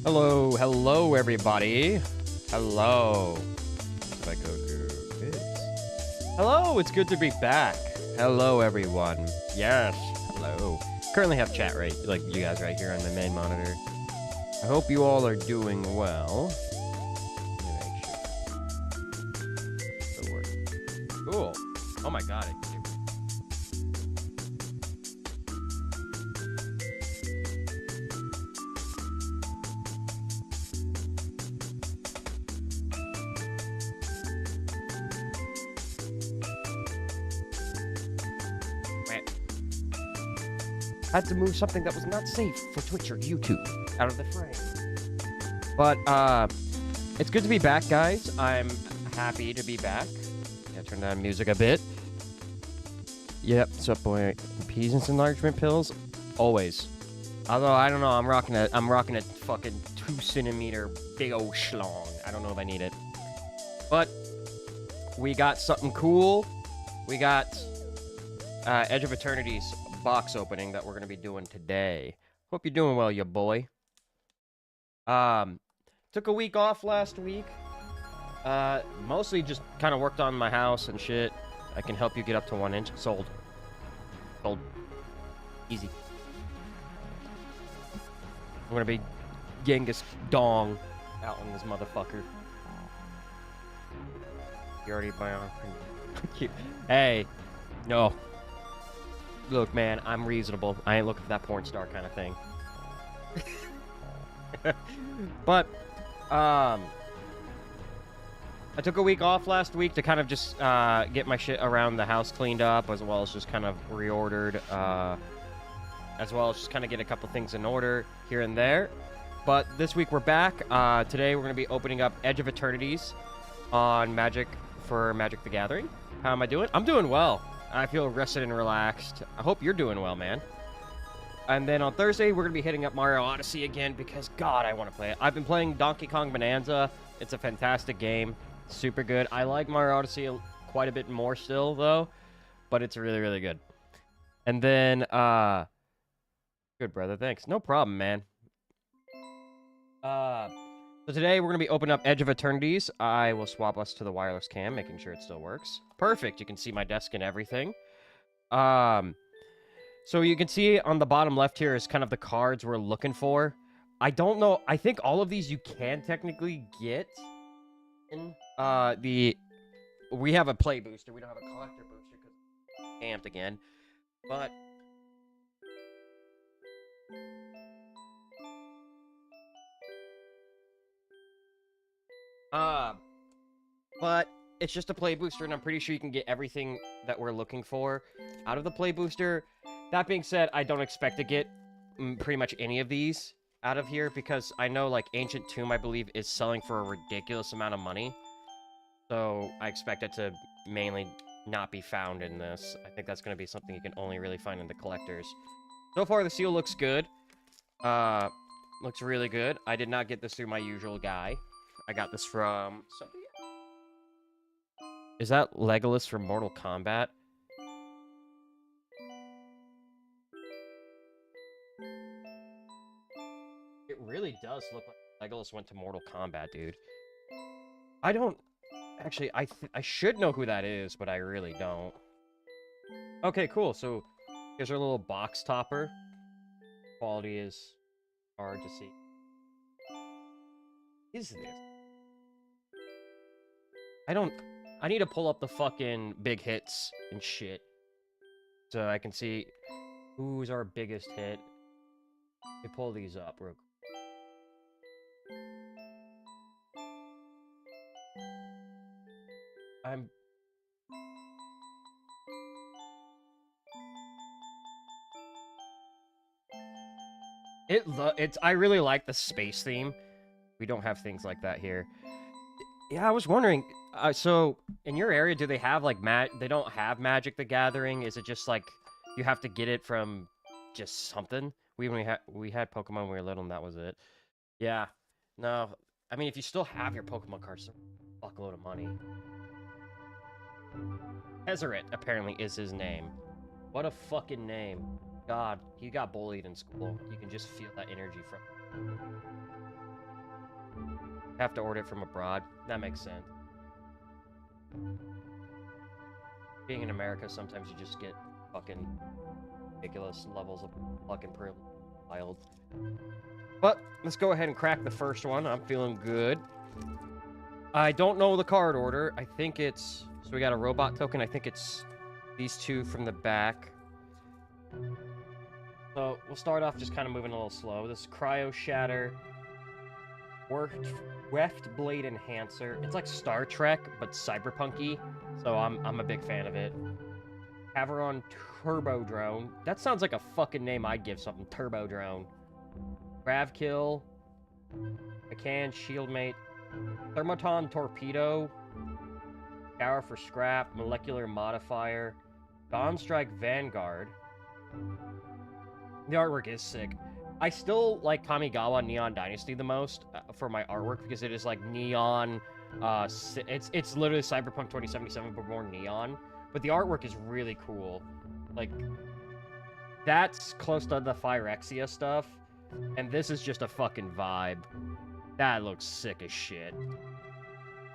Hello, hello, everybody. Hello. If I go to this. Hello, it's good to be back. Hello, everyone. Yes, hello. Currently have chat right, like you guys right here on my main monitor. I hope you all are doing well. Let me make sure. It'll work. Cool. Oh my god. Had to move something that was not safe for Twitch or YouTube out of the frame. But, it's good to be back, guys. I'm happy to be back. Yeah, turn down music a bit. Yep, what's up, boy? Peasants enlargement pills? Always. Although, I don't know, I'm rocking a fucking 2-centimeter big old schlong. I don't know if I need it. But, we got something cool. We got, Edge of Eternities box opening that we're going to be doing today. Hope you're doing well, you boy. Took a week off last week. Mostly just kind of worked on my house and shit. I can help you get up to 1 inch. Sold. Sold. Easy. I'm going to be Genghis Dong out on this motherfucker. You already buy on. Hey. No. Look, man, I'm reasonable. I ain't looking for that porn star kind of thing. But, I took a week off last week to kind of just get my shit around the house cleaned up, as well as just kind of reordered, as well as just kind of get a couple things in order here and there. But this week we're back. Today we're going to be opening up Edge of Eternities on Magic for Magic the Gathering. How am I doing? I'm doing well. I feel rested and relaxed. I hope you're doing well, man. And then on Thursday, we're going to be hitting up Mario Odyssey again because, God, I want to play it. I've been playing Donkey Kong Bonanza. It's a fantastic game. Super good. I like Mario Odyssey quite a bit more still, though. But it's really, really good. And then, good, brother. Thanks. No problem, man. So today, we're going to be opening up Edge of Eternities. I will swap us to the wireless cam, making sure it still works. Perfect. You can see my desk and everything. So you can see on the bottom left here is kind of the cards we're looking for. I don't know. I think all of these you can technically get in we have a play booster. We don't have a collector booster because it's camped again. But it's just a play booster, and I'm pretty sure you can get everything that we're looking for out of the play booster. That being said, I don't expect to get pretty much any of these out of here because I know, like, Ancient Tomb, I believe, is selling for a ridiculous amount of money. So I expect it to mainly not be found in this. I think that's going to be something you can only really find in the collectors. So far, the seal looks good. Looks really good. I did not get this through my usual guy. I got this from somebody. Is that Legolas from Mortal Kombat? It really does look like Legolas went to Mortal Kombat, dude. I don't... Actually, I should know who that is, but I really don't. Okay, cool. So, here's our little box topper. Quality is hard to see. Is this? I need to pull up the fucking big hits and shit. So I can see who's our biggest hit. Let me pull these up real quick. I really like the space theme. We don't have things like that here. Yeah, I was wondering. So in your area, do they have like they don't have Magic the Gathering? Is it just like you have to get it from just something? We had Pokemon when we were little, and that was it. Yeah. No. I mean, if you still have your Pokemon cards, it's a fuckload of money. Tezzeret apparently is his name. What a fucking name. God, he got bullied in school. You can just feel that energy from him. Have to order it from abroad. That makes sense. Being in America, sometimes you just get fucking ridiculous levels of fucking privilege. Wild. But let's go ahead and crack the first one. I'm feeling good. I don't know the card order. I think it's... So we got a robot token. I think it's these two from the back. So we'll start off just kind of moving a little slow. This is Cryo Shatter. Weft Blade Enhancer. It's like Star Trek, but cyberpunky. So I'm a big fan of it. Caveron Turbo Drone. That sounds like a fucking name I'd give something. Turbo Drone. Gravkill. McCann Shieldmate. Thermoton Torpedo. Scour for Scrap. Molecular Modifier. Dawnstrike Vanguard. The artwork is sick. I still like Kamigawa Neon Dynasty the most for my artwork because it is like neon. It's literally Cyberpunk 2077 but more neon. But the artwork is really cool. Like, that's close to the Phyrexia stuff, and this is just a fucking vibe. That looks sick as shit.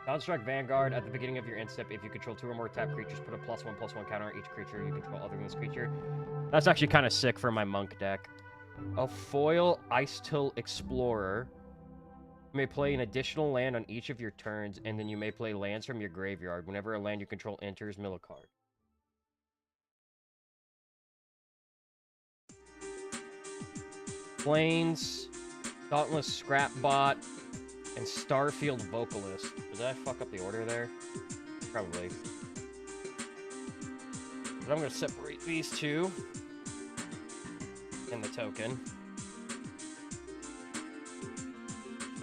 Dawnstrike Vanguard, at the beginning of your end step, if you control 2 or more tapped creatures, put a +1/+1 counter on each creature you control other than this creature. That's actually kind of sick for my monk deck. A foil Ice Till Explorer. You may play an additional land on each of your turns, and then you may play lands from your graveyard. Whenever a land you control enters, mill a card. Plains, Dauntless Scrapbot, and Starfield Vocalist. Did I fuck up the order there? Probably. But I'm going to separate these two in the token.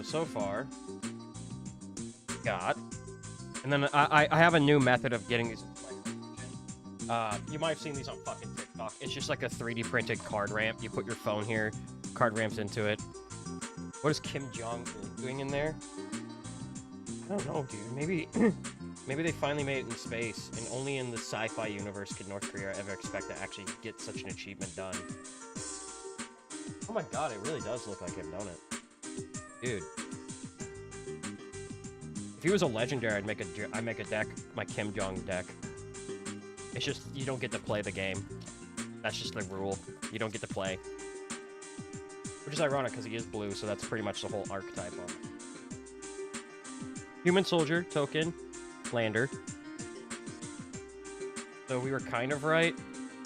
So far, got. And then I have a new method of getting these. You might have seen these on fucking TikTok. It's just like a 3D printed card ramp. You put your phone here, card ramps into it. What is Kim Jong doing in there? I don't know, dude. Maybe, maybe they finally made it in space, and only in the sci-fi universe could North Korea ever expect to actually get such an achievement done. Oh my god, it really does look like him, don't it? Dude. If he was a legendary, I'd make a deck, my Kim Jong deck. It's just, you don't get to play the game. That's just the rule. You don't get to play. Which is ironic, because he is blue, so that's pretty much the whole archetype of him. Human Soldier, token, Lander. So we were kind of right.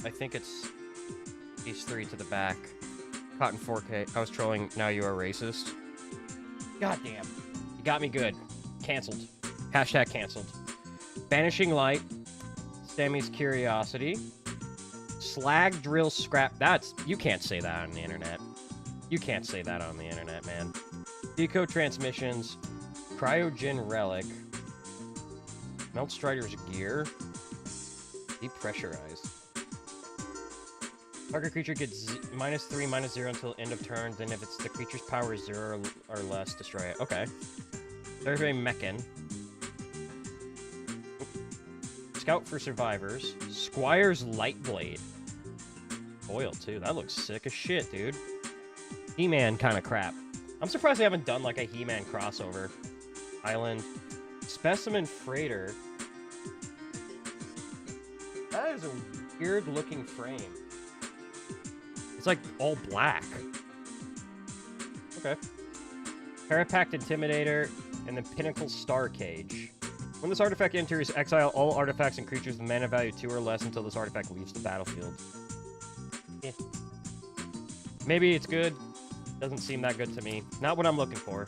I think it's these three to the back. Cotton 4K. I was trolling, now you are racist. God damn. You got me good. Cancelled. Hashtag cancelled. Banishing Light. Sammy's Curiosity. Slag Drill Scrap. That's... You can't say that on the internet. You can't say that on the internet, man. Deco Transmissions. Cryogen Relic. Melt Strider's Gear. Depressurized. Target creature gets -3, -0 until end of turn. Then if it's the creature's power is 0 or less, destroy it. Okay. Survey Mechan. Scout for Survivors. Squire's Lightblade. Foil, too. That looks sick as shit, dude. He-Man kind of crap. I'm surprised they haven't done, like, a He-Man crossover. Island. Specimen Freighter. That is a weird-looking frame. It's, like, all black. Okay. Parapact Intimidator, and then Pinnacle Star Cage. When this artifact enters, exile all artifacts and creatures with mana value 2 or less until this artifact leaves the battlefield. Eh. Maybe it's good. Doesn't seem that good to me. Not what I'm looking for.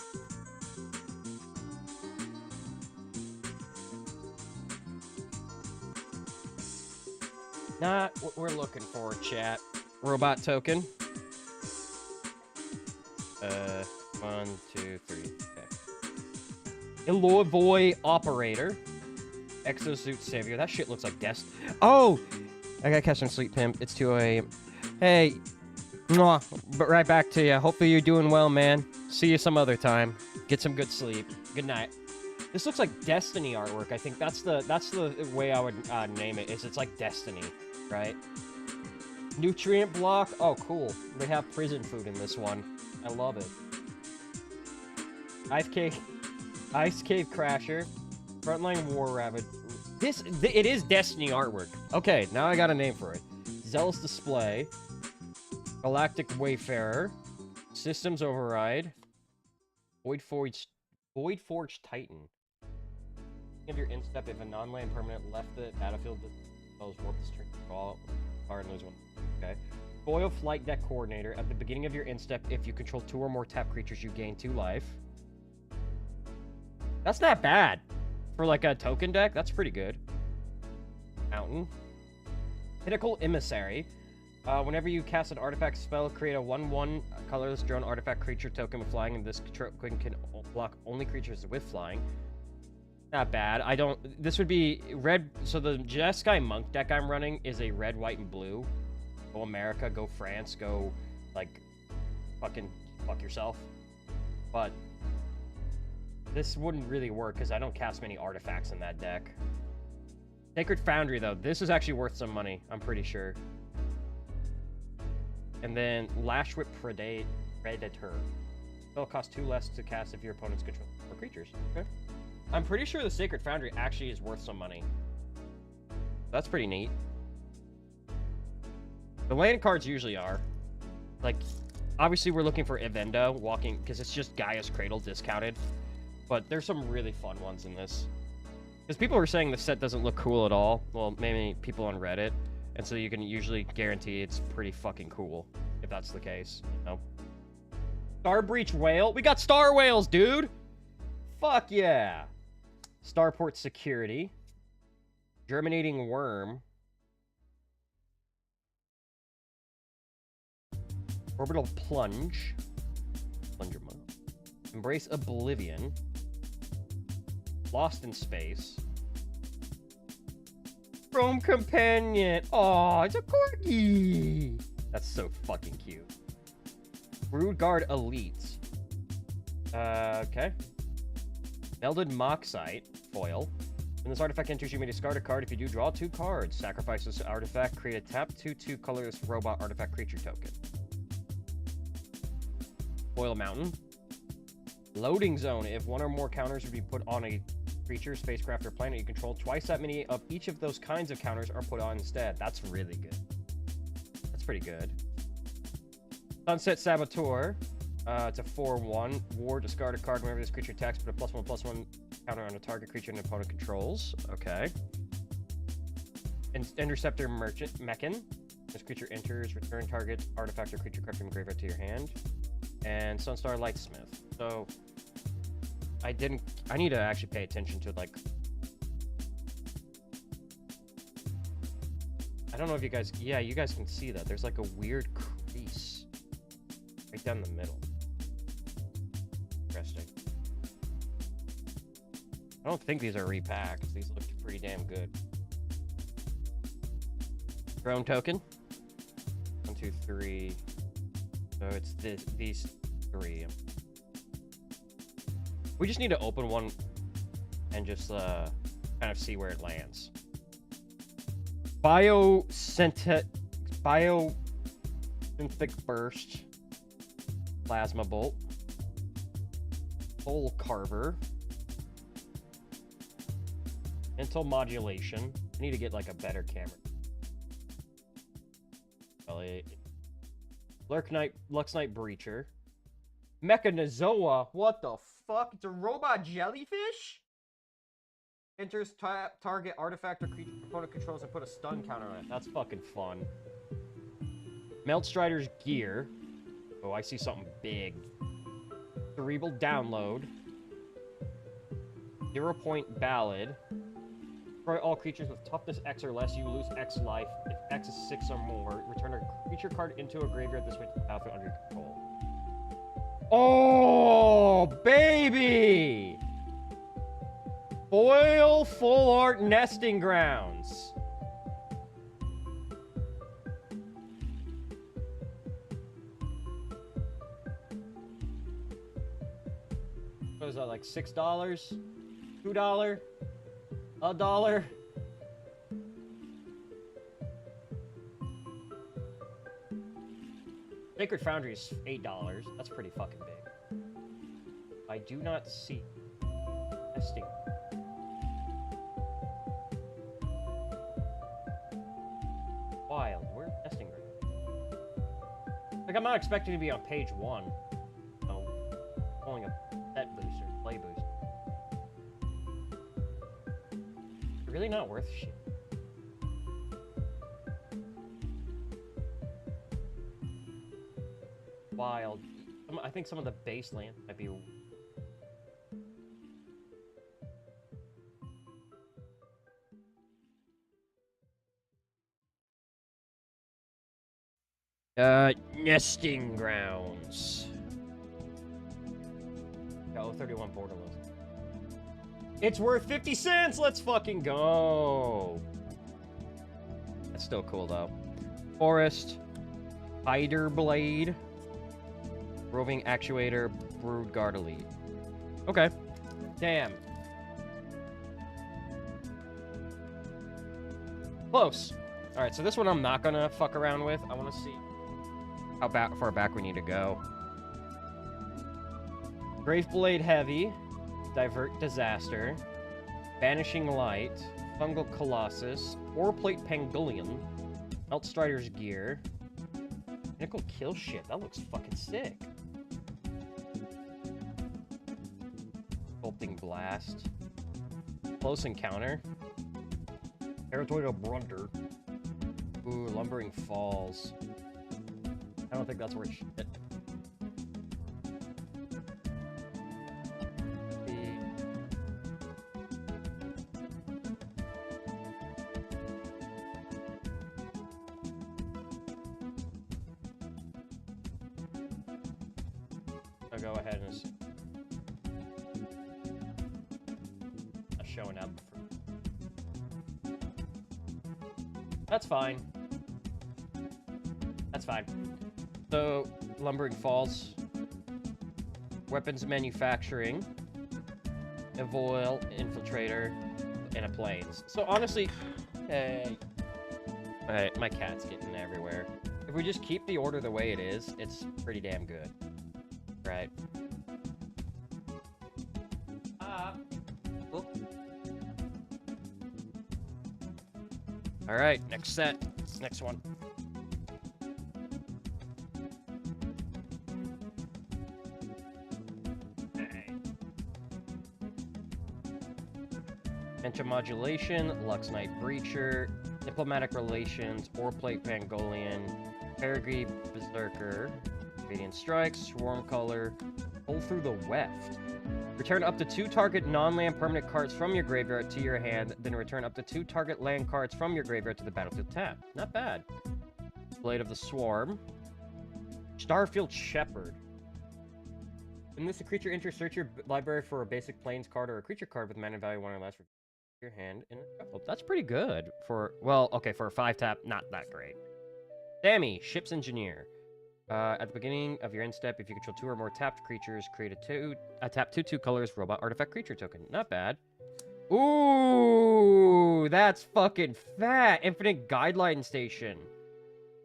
Not what we're looking for, chat. Robot token. 1, 2, 3. Okay. Elovoy Operator. Exosuit Savior. That shit looks like Dest. Oh! I gotta catch some sleep, Pimp. It's 2 a.m. Hey. Mwah. But right back to you. Hopefully you're doing well, man. See you some other time. Get some good sleep. Good night. This looks like Destiny artwork. I think that's the way I would name it. It's like Destiny, right? Nutrient block. Oh, cool. They have prison food in this one. I love it. Ice Cave Crasher. Frontline War Rabbit. It is Destiny artwork. Okay, now I got a name for it. Zealous Display. Galactic Wayfarer. Systems Override. Voidforged Titan. Of your instep, if a non-land permanent left the battlefield, those warp the string draw card and lose one. Okay. Foil Flight Deck Coordinator. At the beginning of your instep, if you control 2 or more tap creatures, you gain 2 life. That's not bad. For like a token deck, that's pretty good. Mountain. Pinnacle Emissary. Whenever you cast an artifact spell, create a 1/1 colorless drone artifact creature token with flying, and this token can block only creatures with flying. Not bad. This would be red. So the Jeskai Monk deck I'm running is a red, white, and blue. Go America, go France, go, like, fucking fuck yourself. But this wouldn't really work because I don't cast many artifacts in that deck. Sacred Foundry, though. This is actually worth some money, I'm pretty sure. And then Lash Whip Predator. It'll cost 2 less to cast if your opponent's control 4 creatures. Okay. I'm pretty sure the Sacred Foundry actually is worth some money. That's pretty neat. The land cards usually are. Like, obviously we're looking for Evenda walking, because it's just Gaia's Cradle discounted. But there's some really fun ones in this. Because people were saying the set doesn't look cool at all. Well, maybe people on Reddit. And so you can usually guarantee it's pretty fucking cool, if that's the case, you know? Starbreach Whale? We got Star Whales, dude! Fuck yeah! Starport Security. Germinating Worm. Orbital Plunge. Plunger Monk. Embrace Oblivion. Lost in Space. Chrome companion. Oh, it's a corgi. That's so fucking cute. Brood Guard Elite. Okay. Melded Moxite foil. When this artifact enters, you may discard a card. If you do, draw 2 cards. Sacrifice this artifact. Create a tap 2/2 colorless robot artifact creature token. Foil Mountain. Loading Zone. If one or more counters would be put on a creature, spacecraft, or planet you control, twice that many of each of those kinds of counters are put on instead. That's really good. That's pretty good. Sunset Saboteur. It's a 4/1. War, discard a card whenever this creature attacks, put a +1/+1 counter on a target creature an opponent controls. Okay. Interceptor Merchant Mechan. This creature enters, return target artifact or creature card from the graveyard to your hand. And Sunstar Lightsmith. So I need to actually pay attention to, like, I don't know if you guys, yeah, you guys can see that. There's like a weird crease right down the middle. Interesting. I don't think these are repacked. These look pretty damn good. Drone token. 1, 2, 3. So it's these 3. We just need to open one and just kind of see where it lands. Biosynthetic Burst. Plasma Bolt. Soul Carver. Mental Modulation. I need to get, like, a better camera. Lux Knight Breacher. Mechanizoa. What the fuck? It's a robot jellyfish? Enters target artifact or creature opponent controls and put a stun counter on it. That's fucking fun. Meltstrider's Gear. Oh, I see something big. Cerebral Download. 0-point Ballad. Destroy all creatures with toughness X or less. You lose X life. If X is 6 or more, return a creature card into a graveyard this way to the outfit under your control. Oh, baby! Foil Full Art Nesting Grounds. What is that, like $6? $2? $1? Sacred Foundry is $8. That's pretty fucking big. I do not see nesting. Wild. Where's nesting ground? Like, I'm not expecting to be on page 1. No. Pulling a set booster, play booster. Really not worth shit. Wild. I think some of the base land might be... Nesting Grounds. Oh, 31 Borderless. It's worth 50 cents! Let's fucking go! That's still cool, though. Forest. Hider Blade. Roving Actuator. Brood Guard Elite. Okay. Damn. Close. Alright, so this one I'm not gonna fuck around with. I want to see how far back we need to go. Graveblade Heavy. Divert Disaster. Vanishing Light. Fungal Colossus. Oreplate Pangolian. Meltstrider's Gear. Nickel Kill Shit. That looks fucking sick. Sculpting Blast. Close Encounter. Territorial Brunter. Ooh, Lumbering Falls. I don't think that's worth shit. I'll go ahead and showing up. That's fine. That's fine. So, Lumbering Falls. Weapons manufacturing. A Voil, Infiltrator, and a Plains. So, honestly... Hey... Alright, my cat's getting everywhere. If we just keep the order the way it is, it's pretty damn good. Right. Oh. Alright, next set. Next one. Intermodulation, Lux Knight Breacher, Diplomatic Relations, Oreplate Pangolian, Perigee Berserker, Radiant Strike, Swarm Color, Pull Through the Weft. Return up to 2 target non-land permanent cards from your graveyard to your hand, then return up to 2 target land cards from your graveyard to the battlefield tap. Not bad. Blade of the Swarm. Starfield Shepherd. When this creature enters, search your library for a basic plains card or a creature card with mana value 1 or less. Your hand in a shuffle. That's pretty good for, well, okay, for a 5-tap, not that great. Sammy, Ship's Engineer. At the beginning of your end step, if you control 2 or more tapped creatures, create a tap 2/2 colors robot artifact creature token. Not bad. Ooh, that's fucking fat. Infinite Guideline Station.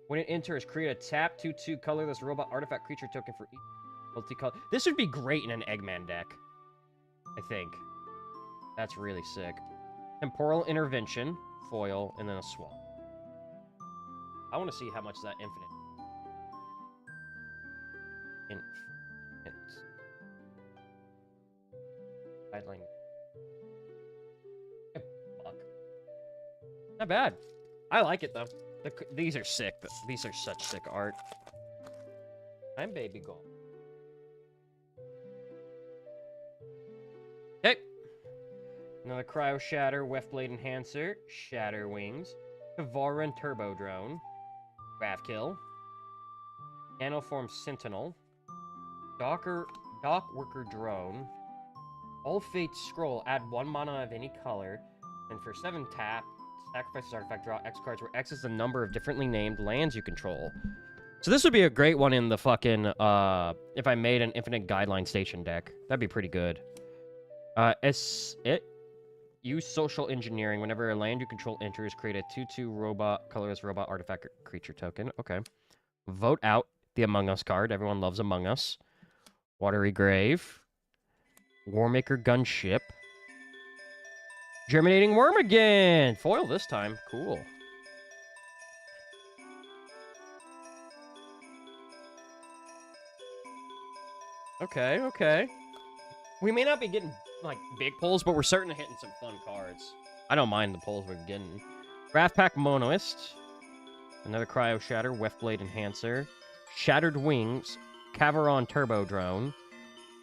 When it enters, create a tap 2/2 colorless robot artifact creature token for each multicolor. This would be great in an Eggman deck, I think. That's really sick. Temporal Intervention, foil, and then a swamp. I want to see how much that infinite. Guideline. Fuck. Not bad. I like it though. These are sick. These are such sick art. I'm baby gold. Okay. Another Cryo Shatter, Weftblade Enhancer, Shatter Wings, Kavaran Turbo Drone, Grafkill, Nanoform Sentinel, Dock Worker Drone, All Fate Scroll, add 1 mana of any color, and for 7 tap, sacrifice this artifact, draw X cards, where X is the number of differently named lands you control. So this would be a great one in the fucking, if I made an Infinite Guideline Station deck. That'd be pretty good. Use Social Engineering. Whenever a land you control enters, create a 2/2 colorless robot artifact creature token. Okay. Vote out the Among Us card. Everyone loves Among Us. Watery Grave. Warmaker Gunship. Germinating Worm again! Foil this time. Cool. Okay, okay. We may not be getting, like, big pulls, but we're starting to hit some fun cards. I don't mind the pulls we're getting. Draft Pack Monoist. Another Cryo Shatter, Weftblade Enhancer. Shattered Wings. Kavaran Turbo Drone.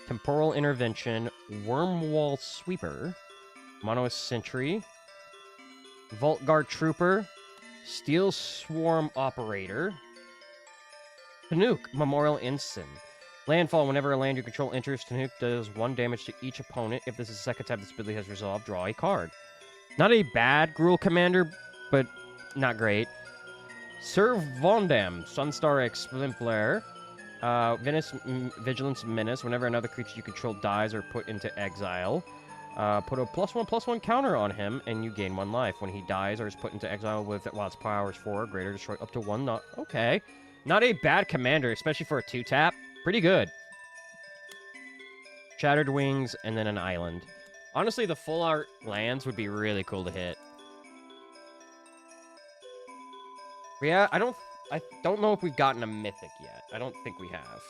Temporal Intervention. Wormwall Sweeper. Monoist Sentry. Vault Guard Trooper. Steel Swarm Operator. Tanuk, Memorial Ensign. Landfall, whenever a land you control enters, Tanuk does 1 damage to each opponent. If this is the second time this ability has resolved, draw a card. Not a bad Gruul commander, but not great. Sir Vondam, Sunstar Exemplar. Vigilance Menace. Whenever another creature you control dies or put into exile, put a +1/+1 counter on him, and you gain 1 life. When he dies or is put into exile while its power is 4 or greater, destroy up to 1. Okay. Not a bad commander, especially for a 2-tap. Pretty good. Shattered Wings, and then an island. Honestly, the full art lands would be really cool to hit. Yeah, I don't know if we've gotten a mythic yet. I don't think we have.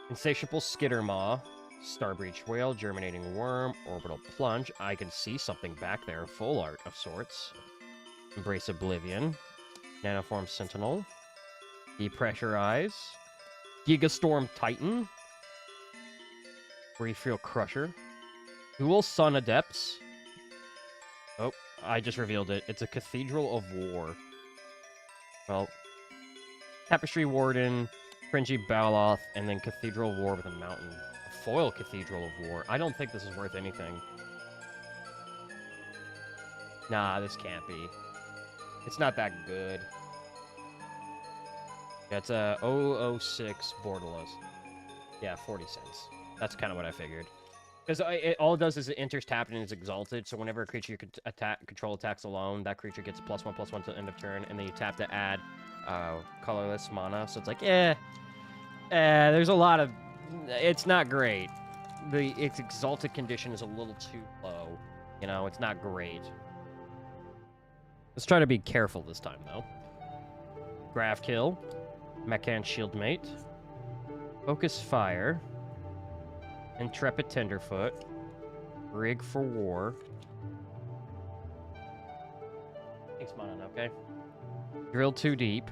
Insatiable Skittermaw, Starbreach Whale, Germinating Worm, Orbital Plunge. I can see something back there, full art of sorts. Embrace Oblivion, Nanoform Sentinel, Depressurize, Gigastorm Titan, Refill Crusher, Dual Sun Adepts. Oh, I just revealed it. It's a Cathedral of War. Well, Tapestry Warden, Fringy Baloth, and then Cathedral of War with a mountain. A foil Cathedral of War. I don't think this is worth anything. Nah, this can't be. It's not that good. That's a 006 borderless. Yeah, 40 cents. That's kind of what I figured. Because all it does is it enters tapped and is exalted, so whenever a creature you control attacks alone, that creature gets +1/+1 to the end of turn, and then you tap to add colorless mana, so it's like, there's a lot of... It's not great. Its exalted condition is a little too low. You know, it's not great. Let's try to be careful this time, though. Graft Kill. Mechan Shieldmate. Focus Fire. Intrepid Tenderfoot. Rig for War. Thanks, Monon, okay? Drill Too Deep.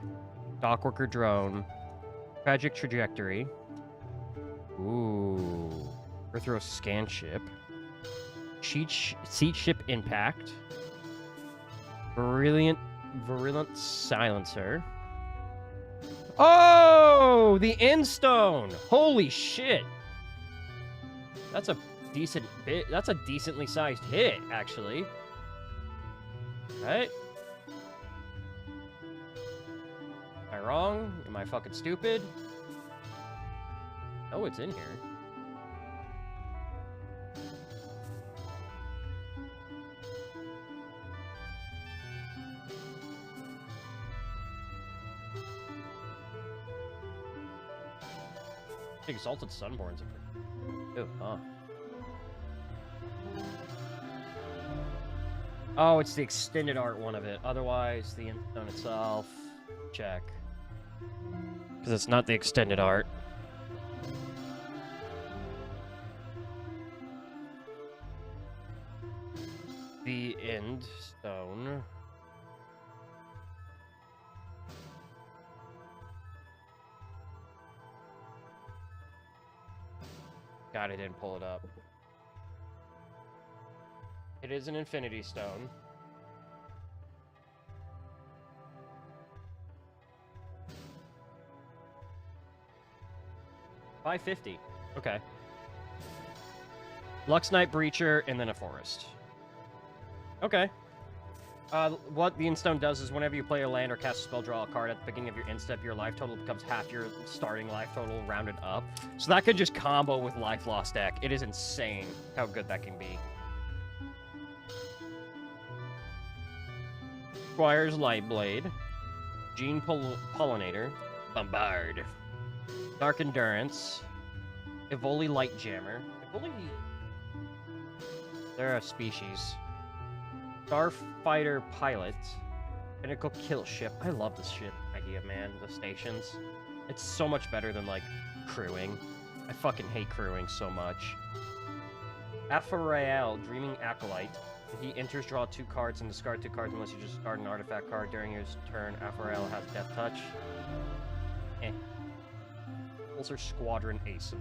Dockworker Drone. Tragic Trajectory. Ooh. Earthrow Scan Ship. Seat Ship Impact. Virulent Silencer. Oh! The Endstone! Holy shit! That's a decent bit. That's a decently sized hit, actually. Right? Am I wrong? Am I fucking stupid? Oh, it's in here. Exalted Sunborn's a pretty... Ew, huh. Oh, it's the extended art one of it. Otherwise, the Endstone itself... Check. Because it's not the extended art. The Endstone... God, I didn't pull it up. It is an Infinity Stone. $550. Okay. Lux Knight Breacher, and then a Forest. Okay. What the Endstone does is whenever you play a land or cast a spell, draw a card at the beginning of your end step, your life total becomes half your starting life total rounded up. So that could just combo with Life Lost deck. It is insane how good that can be. Squire's Lightblade. Gene Pollinator. Bombard. Dark Endurance. Evoli Light Jammer. Evoli... They're a species. Starfighter Pilot. Pinnacle Kill Ship. I love this ship idea, man. The stations. It's so much better than, like, crewing. I fucking hate crewing so much. Apharael, Dreaming Acolyte. He enters, draw 2 cards, and discard 2 cards unless you just discard an artifact card during your turn. Apharael has Death Touch. Eh. Pulsar Squadron Asen.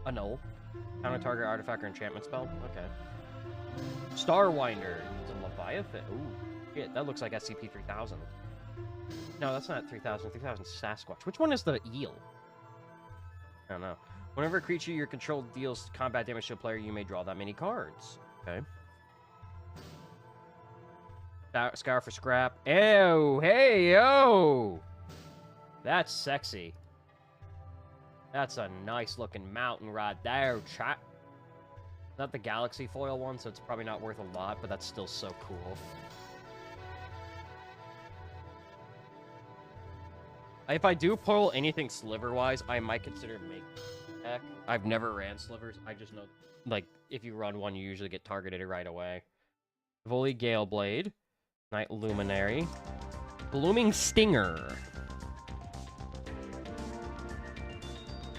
Annul. Counter target artifact or enchantment spell. Okay. Starwinder. It's a Leviathan. Ooh. Shit, that looks like SCP-3000. No, that's not 3000. 3000 Sasquatch. Which one is the eel? I don't know. Whenever a creature you control deals combat damage to a player, you may draw that many cards. Okay. Scour for Scrap. Ew! Hey, yo! That's sexy. That's a nice looking mountain right there, chat. Not the Galaxy foil one, so it's probably not worth a lot, but that's still so cool. If I do pull anything sliver-wise, I might consider making a deck. I've never ran slivers. I just know, like, if you run one, you usually get targeted right away. Voli Galeblade. Night Luminary. Blooming Stinger.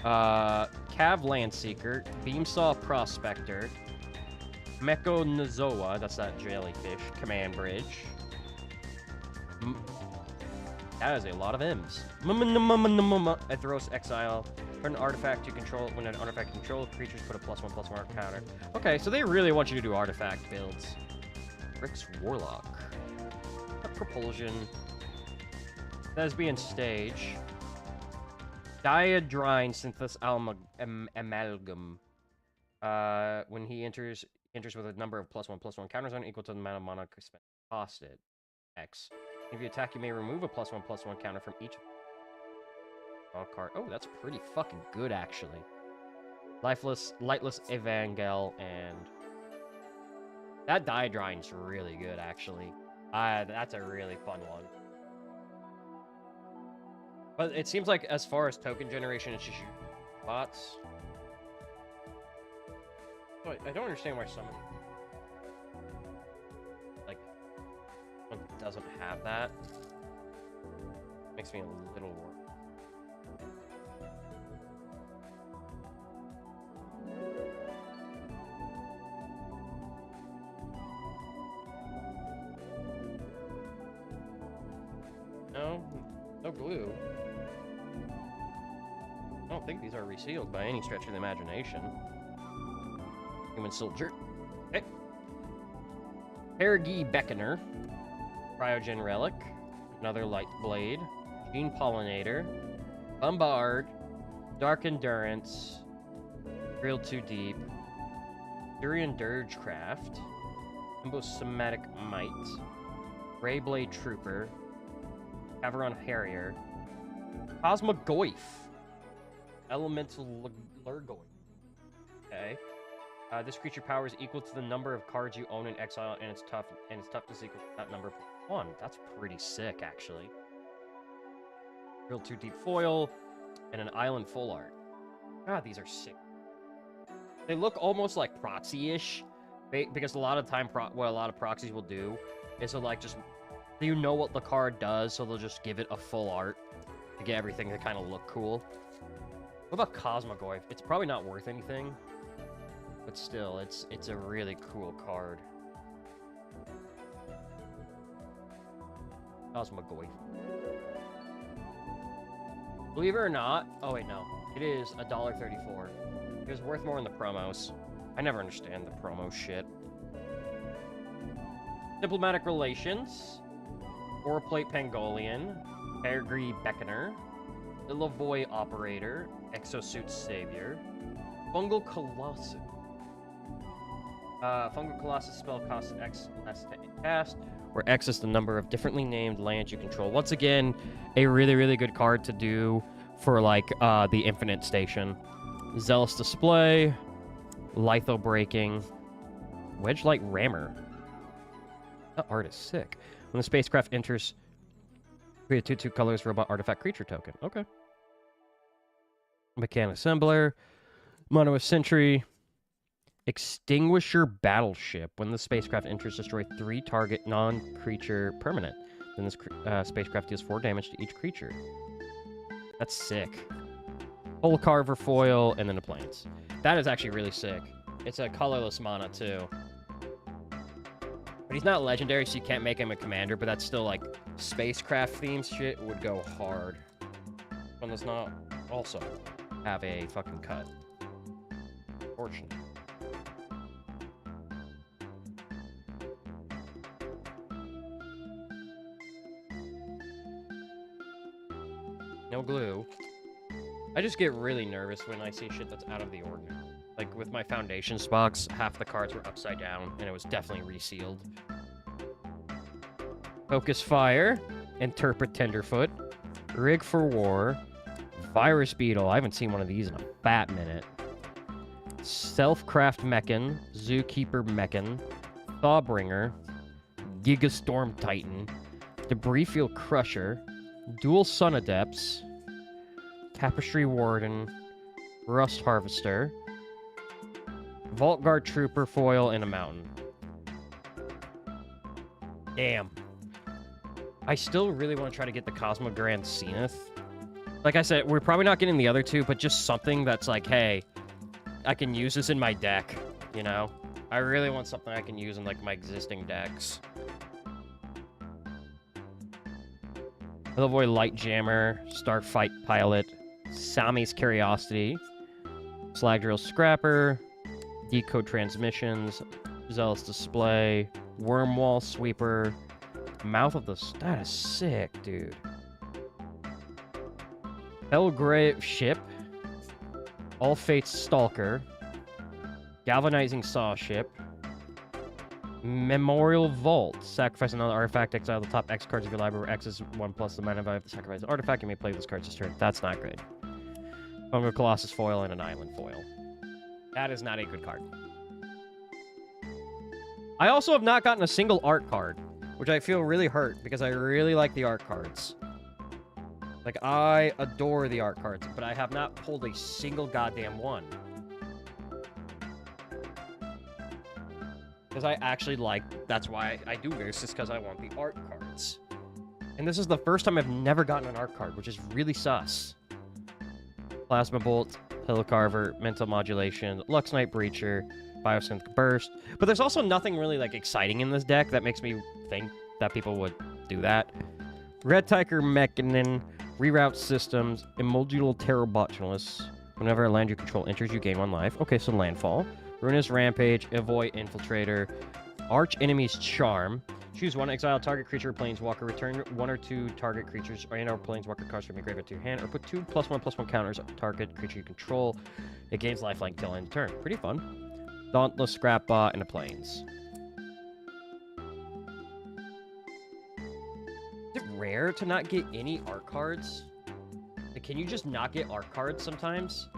Cav Landseeker. Beamsaw Prospector. Meko Nozoa. That's that jellyfish. Command Bridge. That is a lot of M's. Etheros Exile. Turn an artifact you control. When an artifact you control, creatures put a +1/+1 counter. Okay, so they really want you to do artifact builds. Rick's Warlock. Propulsion. Thespian Stage. Diadrine Synthos Amalgam. When he enters, Enters with a number of +1/+1 counters on it equal to the amount of mana cost it. X. If you attack, you may remove a +1/+1 counter from each card. Oh, that's pretty fucking good, actually. Lightless Evangel, and that Diadrine's really good, actually. That's a really fun one. But it seems like as far as token generation, it's just bots. Oh, I don't understand why someone like one doesn't have that. Makes me a little worried. No glue. I don't think these are resealed by any stretch of the imagination. Human soldier. Okay. Perigi Beckoner. Cryogen Relic. Another Light Blade. Gene Pollinator. Bombard. Dark Endurance. Drill Too Deep. Durian Dirgecraft. Embosomatic Might. Greyblade Trooper. Caveron Harrier. Cosmogoyf. Elemental Lurgoyf. Okay. This creature power is equal to the number of cards you own in exile, and its toughness equals to that number +1. That's pretty sick, actually. Drill Too Deep foil, and an island full art. God, these are sick. They look almost like proxy-ish, because a lot of time, what a lot of proxies will do is they'll like just, you know what the card does, so they'll just give it a full art to get everything to kind of look cool. What about Cosmogoyf? It's probably not worth anything, but still, it's a really cool card. Cosmogoyf. Believe it or not, oh wait, no. It is $1.34. It was worth more in the promos. I never understand the promo shit. Diplomatic Relations. Four-Plate Pangolian. Perigi Beckoner. Illivoy Operator. Exosuit Savior. Fungal Colossus. Fungal Colossus spell costs X less to cast, where X is the number of differently named lands you control. Once again, a really, really good card to do for, like, the Infinite Station. Zealous Display. Litho Breaking. Wedge-Light Rammer. That art is sick. When the spacecraft enters, create a 2/2 colors robot artifact creature token. Okay. Mechanic Assembler. Mono Sentry. Extinguisher Battleship. When the spacecraft enters, destroy 3 target non-creature permanent. Then this spacecraft deals 4 damage to each creature. That's sick. Hole Carver foil, and then the planes. That is actually really sick. It's a colorless mana, too. But he's not legendary, so you can't make him a commander, but that's still, like, spacecraft themed shit would go hard. One does not also have a fucking cut. Fortunate. No glue. I just get really nervous when I see shit that's out of the ordinary. Like, with my Foundations box, half the cards were upside down, and it was definitely resealed. Focus Fire. Interpret Tenderfoot. Rig for War. Virus Beetle. I haven't seen one of these in a fat minute. Self-Craft Mechan. Zookeeper Mechan. Thawbringer. Gigastorm Titan. Debris Field Crusher. Dual Sun Adepts. Tapestry Warden. Rust Harvester. Vault Guard Trooper foil in a mountain. Damn. I still really want to try to get the Cosmo Grand Zenith. Like I said, we're probably not getting the other two, but just something that's like, hey, I can use this in my deck, you know? I really want something I can use in, like, my existing decks. Illivoy Light Jammer, Starfight Pilot, Sami's Curiosity, Slagdrill Scrapper, Decode Transmissions, Zealous Display, Wormwall Sweeper, Mouth of the... That is sick, dude. Hellgrave Ship, All Fates Stalker, Galvanizing Saw Ship, Memorial Vault. Sacrifice another artifact, exile the top X cards of your library, where X is 1 plus the mana value of the sacrificed artifact. You may play this card this turn. That's not great. Fungal Colossus foil and an island foil. That is not a good card. I also have not gotten a single art card, which I feel really hurt because I really like the art cards. Like, I adore the art cards, but I have not pulled a single goddamn one. Because I actually like, that's why I do this, is because I want the art cards. And this is the first time I've never gotten an art card, which is really sus. Plasma Bolt, Pillow Carver, Mental Modulation, Lux Knight Breacher, Biosynth Burst. But there's also nothing really, like, exciting in this deck that makes me think that people would do that. Red Tiger Mechanin, Reroute Systems, Immortal Terrorbotunus. Whenever a land you control enters, you gain 1 life. Okay, so Landfall. Ruinous Rampage, Evoy Infiltrator, Arch Enemy's Charm. Choose 1 exile target creature or planeswalker. Return 1 or 2 target creatures or planeswalker cards from your graveyard to your hand, or put 2 +1/+1 counters on target creature you control. It gains lifelink until end of turn. Pretty fun. Dauntless Scrapbot and a Plains. Is it rare to not get any art cards? Like, can you just not get art cards sometimes?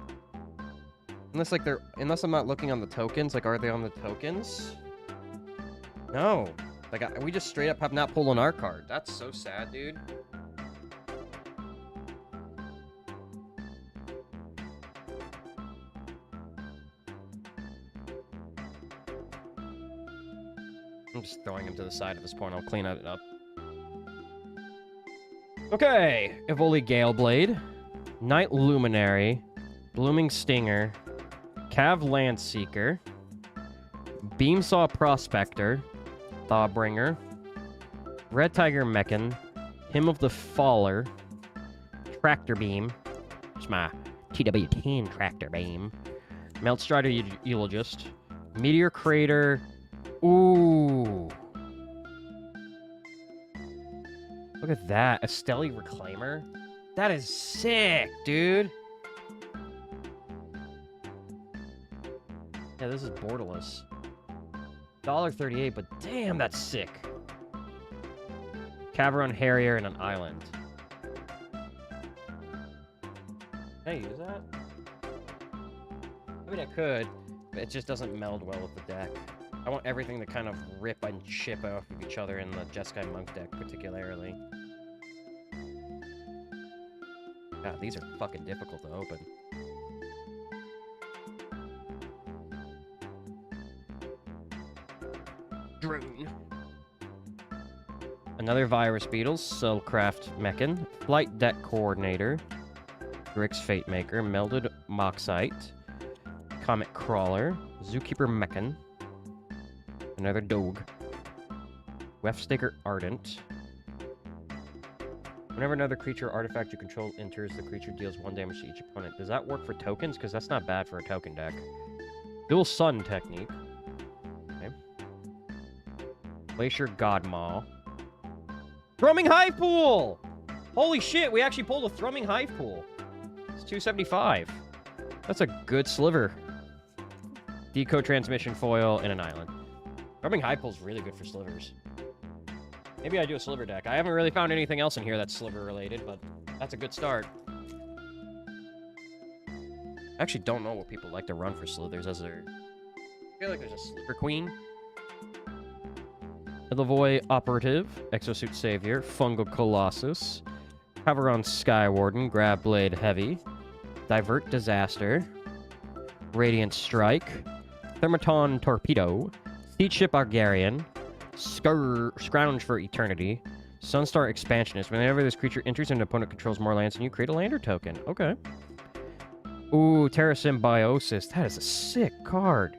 Unless, like, unless I'm not looking on the tokens. Like, are they on the tokens? No. Like, we just straight up have not pulled an art card. That's so sad, dude. I'm just throwing him to the side at this point. I'll clean it up. Okay. Evoli Galeblade. Night Luminary. Blooming Stinger. Cav Landseeker. Beamsaw Prospector. Thawbringer. Red Tiger Mechan. Hymn of the Faller. Tractor Beam. It's my TW10 Tractor Beam. Meltstrider Eulogist. Meteor Crater. Ooh. Look at that. A Stelly Reclaimer. That is sick, dude. Yeah, this is borderless. $1.38, but damn, that's sick. Caveron Harrier and an island. Can I use that? I mean, I could, but it just doesn't meld well with the deck. I want everything to kind of rip and chip off of each other in the Jeskai Monk deck, particularly. God, these are fucking difficult to open. Drone. Another Virus Beetles, Cellcraft Mechan, Flight Deck Coordinator, Grix Fate Maker, Melded Moxite, Comet Crawler, Zookeeper Mechan, another Dog, Wefstaker Ardent. Whenever another creature or artifact you control enters, the creature deals 1 damage to each opponent. Does that work for tokens? Because that's not bad for a token deck. Dual Sun Technique. Okay. Glacier Godmaw. Thrumming Hive Pool! Holy shit, we actually pulled a Thrumming Hive Pool. It's 275. That's a good sliver. Deco Transmission Foil and an island. Thrumming Hive Pool's really good for slivers. Maybe I do a sliver deck. I haven't really found anything else in here that's sliver related, but that's a good start. I actually don't know what people like to run for slithers as their... I feel like there's a Sliver Queen. Elovoy Operative, Exosuit Savior, Fungal Colossus, Caveron Skywarden, Grabblade Heavy, Divert Disaster, Radiant Strike, Thermaton Torpedo, Seed Ship Argarian, Scrounge for Eternity, Sunstar Expansionist. Whenever this creature enters and an opponent controls more lands, and you create a lander token. Okay. Ooh, Terra Symbiosis. That is a sick card.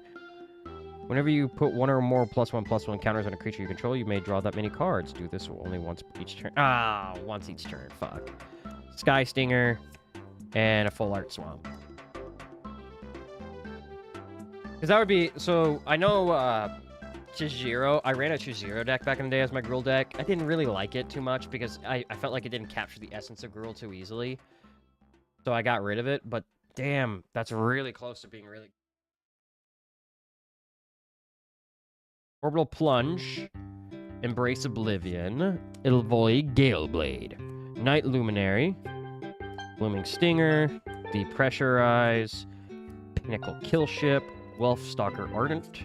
Whenever you put 1 or more +1/+1 counters on a creature you control, you may draw that many cards. Do this only once each turn. Ah, once each turn. Fuck. Sky Stinger and a Full Art Swamp. Because that would be... So, I know Chijiro. I ran a Chijiro deck back in the day as my Gruul deck. I didn't really like it too much because I felt like it didn't capture the essence of Gruul too easily. So I got rid of it. But damn, that's really close to being really... Orbital Plunge. Embrace Oblivion. Ilvoy Galeblade. Night Luminary. Blooming Stinger. Depressurize. Pinnacle Killship. Wolf Stalker Ardent.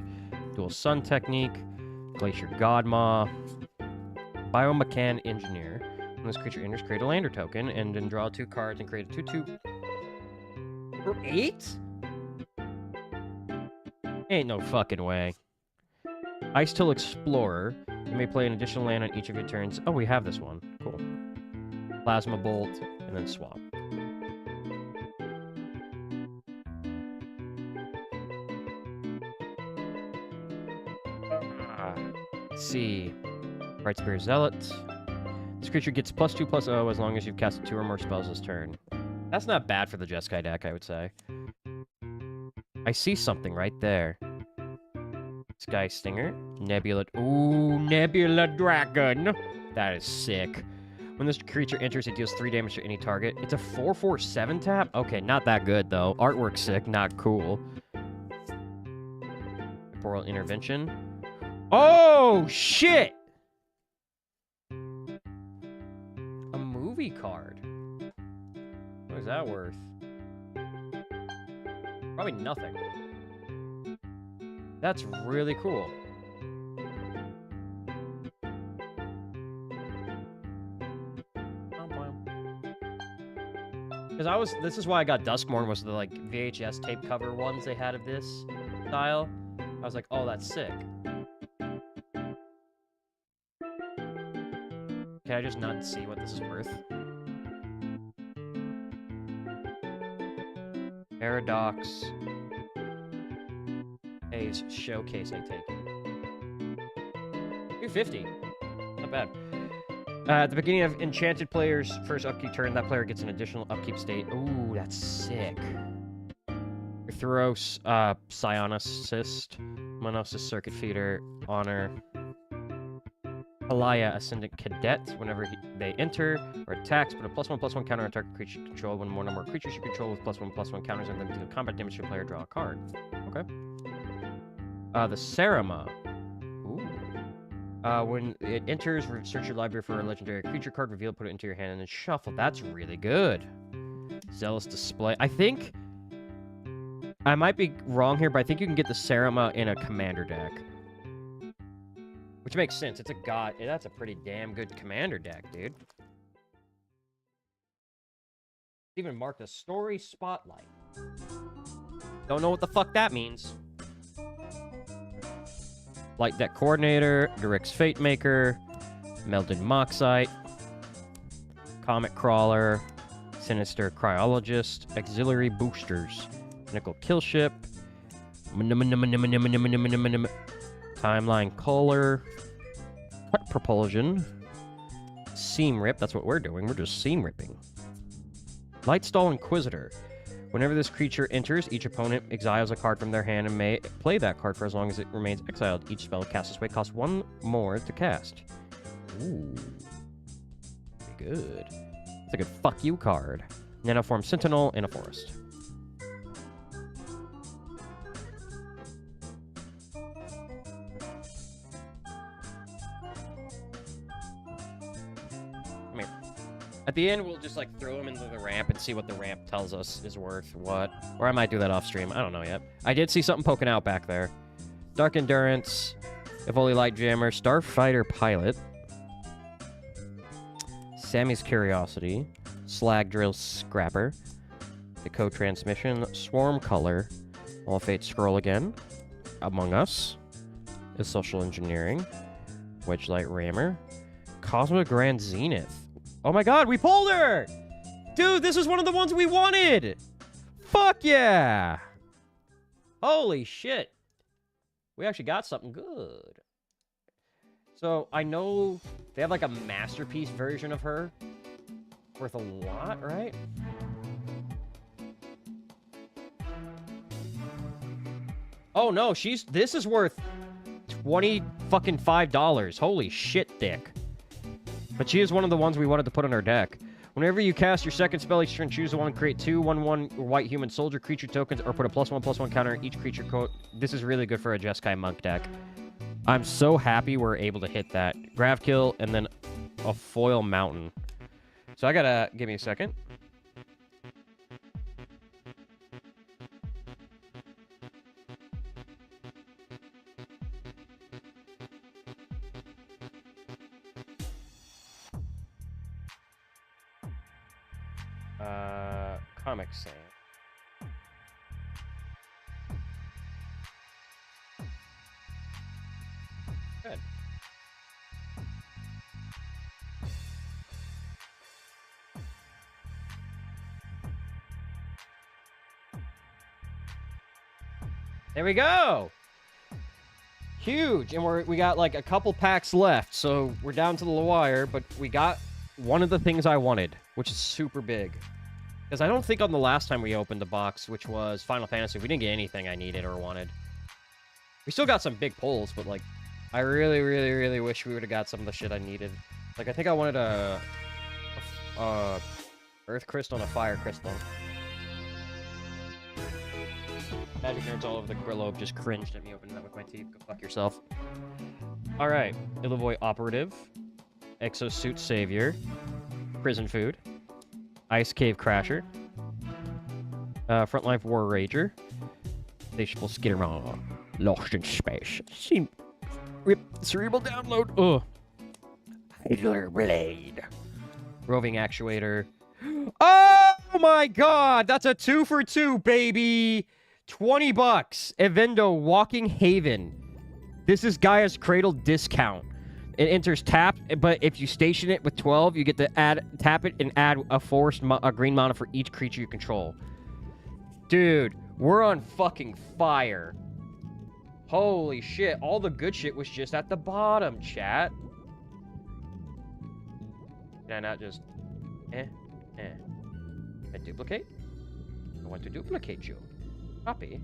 Dual Sun Technique. Glacier Godmaw. Biomechan Engineer. When this creature enters, create a lander token, and then draw 2 cards and create a 2/2. For 8? Ain't no fucking way. Ice Till Explorer. You may play an additional land on each of your turns. Oh, we have this one. Cool. Plasma Bolt, and then swap. Let's see. Bright Spear Zealot. This creature gets +2/+0 as long as you've casted 2 or more spells this turn. That's not bad for the Jeskai deck, I would say. I see something right there. Sky Stinger. Nebula. Ooh, Nebula Dragon. That is sick. When this creature enters, it deals 3 damage to any target. It's a 4/4/7 tap? Okay, not that good, though. Artwork sick, not cool. Temporal Intervention. Oh, shit! A movie card. What is that worth? Probably nothing. That's really cool. Because this is why I got Duskmourn, was the, like, VHS tape cover ones they had of this style. I was like, oh, that's sick. Can I just not see what this is worth? Paradox. A's Showcase, I take it. 250. Not bad. At the beginning of Enchanted player's first upkeep turn, that player gets an additional upkeep state. Ooh, that's sick. Thuros, Psionicist, Monosis Circuit Feeder, Honor, Halaya Ascendant Cadet. Whenever they enter or attacks, put a +1/+1 counter on target creature you control. When more number of creatures you control with +1/+1 counters and then deal combat damage to a player, draw a card. Okay. The Sarama. Ooh. When it enters, search your library for a legendary creature card, reveal, put it into your hand, and then shuffle. That's really good. Zealous Display. I think... I might be wrong here, but I think you can get the Sarama in a commander deck. Which makes sense. It's a god. That's a pretty damn good commander deck, dude. Even marked a story spotlight. Don't know what the fuck that means. Light Deck Coordinator, Dirix Fate Maker, Melted Moxite, Comet Crawler, Sinister Cryologist, Auxiliary Boosters, Nickel Killship, Timeline Caller, Cut Propulsion, Seam Rip, that's what we're doing, we're just seam ripping. Lightstall Inquisitor. Whenever this creature enters, each opponent exiles a card from their hand and may play that card for as long as it remains exiled. Each spell cast this way costs 1 more to cast. Ooh. Pretty good. It's a good fuck you card. Nanoform Sentinel in a forest. Come here. At the end, we'll just, like, throw them into the ramp and see what the ramp tells us is worth what. Or I might do that off stream. I don't know yet. I did see something poking out back there. Dark Endurance, Evoli Light Jammer, Starfighter Pilot, Sammy's Curiosity, Slag Drill Scrapper, the Co-Transmission, Swarm Color, All Fate Scroll again, Among Us, is Social Engineering, Wedge Light Rammer, Cosmic Grand Zenith. Oh my god, we pulled her! Dude, this is one of the ones we wanted! Fuck yeah! Holy shit. We actually got something good. So, I know they have like a masterpiece version of her. Worth a lot, right? Oh no, this is worth $25. Holy shit, dick. But she is one of the ones we wanted to put on our deck. Whenever you cast your second spell each turn, choose the one, create 2 1/1 white human soldier creature tokens, or put a +1/+1 counter on each creature code. This is really good for a Jeskai monk deck. I'm so happy we're able to hit that. Grav kill and then a foil mountain. So I gotta... Give me a second. Comic Sans. Good. There we go! Huge! And we got like a couple packs left, so we're down to the wire, but we got one of the things I wanted, which is super big. Because I don't think on the last time we opened the box, which was Final Fantasy, we didn't get anything I needed or wanted. We still got some big pulls, but like, I really, really, really wish we would have got some of the shit I needed. Like, I think I wanted a Earth Crystal and a Fire Crystal. Magic nerds all over the globe just cringed at me opening that with my teeth. Go fuck yourself. Alright. Illivoy Operative. Exosuit Savior. Prison Food. Ice Cave Crasher. Frontline War Rager. Insatiable Skittermaw. Lost in Space. Rip Cerebral Download. Ugh. Idler Blade. Roving Actuator. Oh my god! That's a 2 for 2, baby! 20 bucks. Evendo Walking Haven. This is Gaia's Cradle discount. It enters tap, but if you station it with 12, you get to tap it and add a green mana for each creature you control. Dude, we're on fucking fire. Holy shit, all the good shit was just at the bottom, chat. Can I not just... I duplicate? I want to duplicate you. Copy.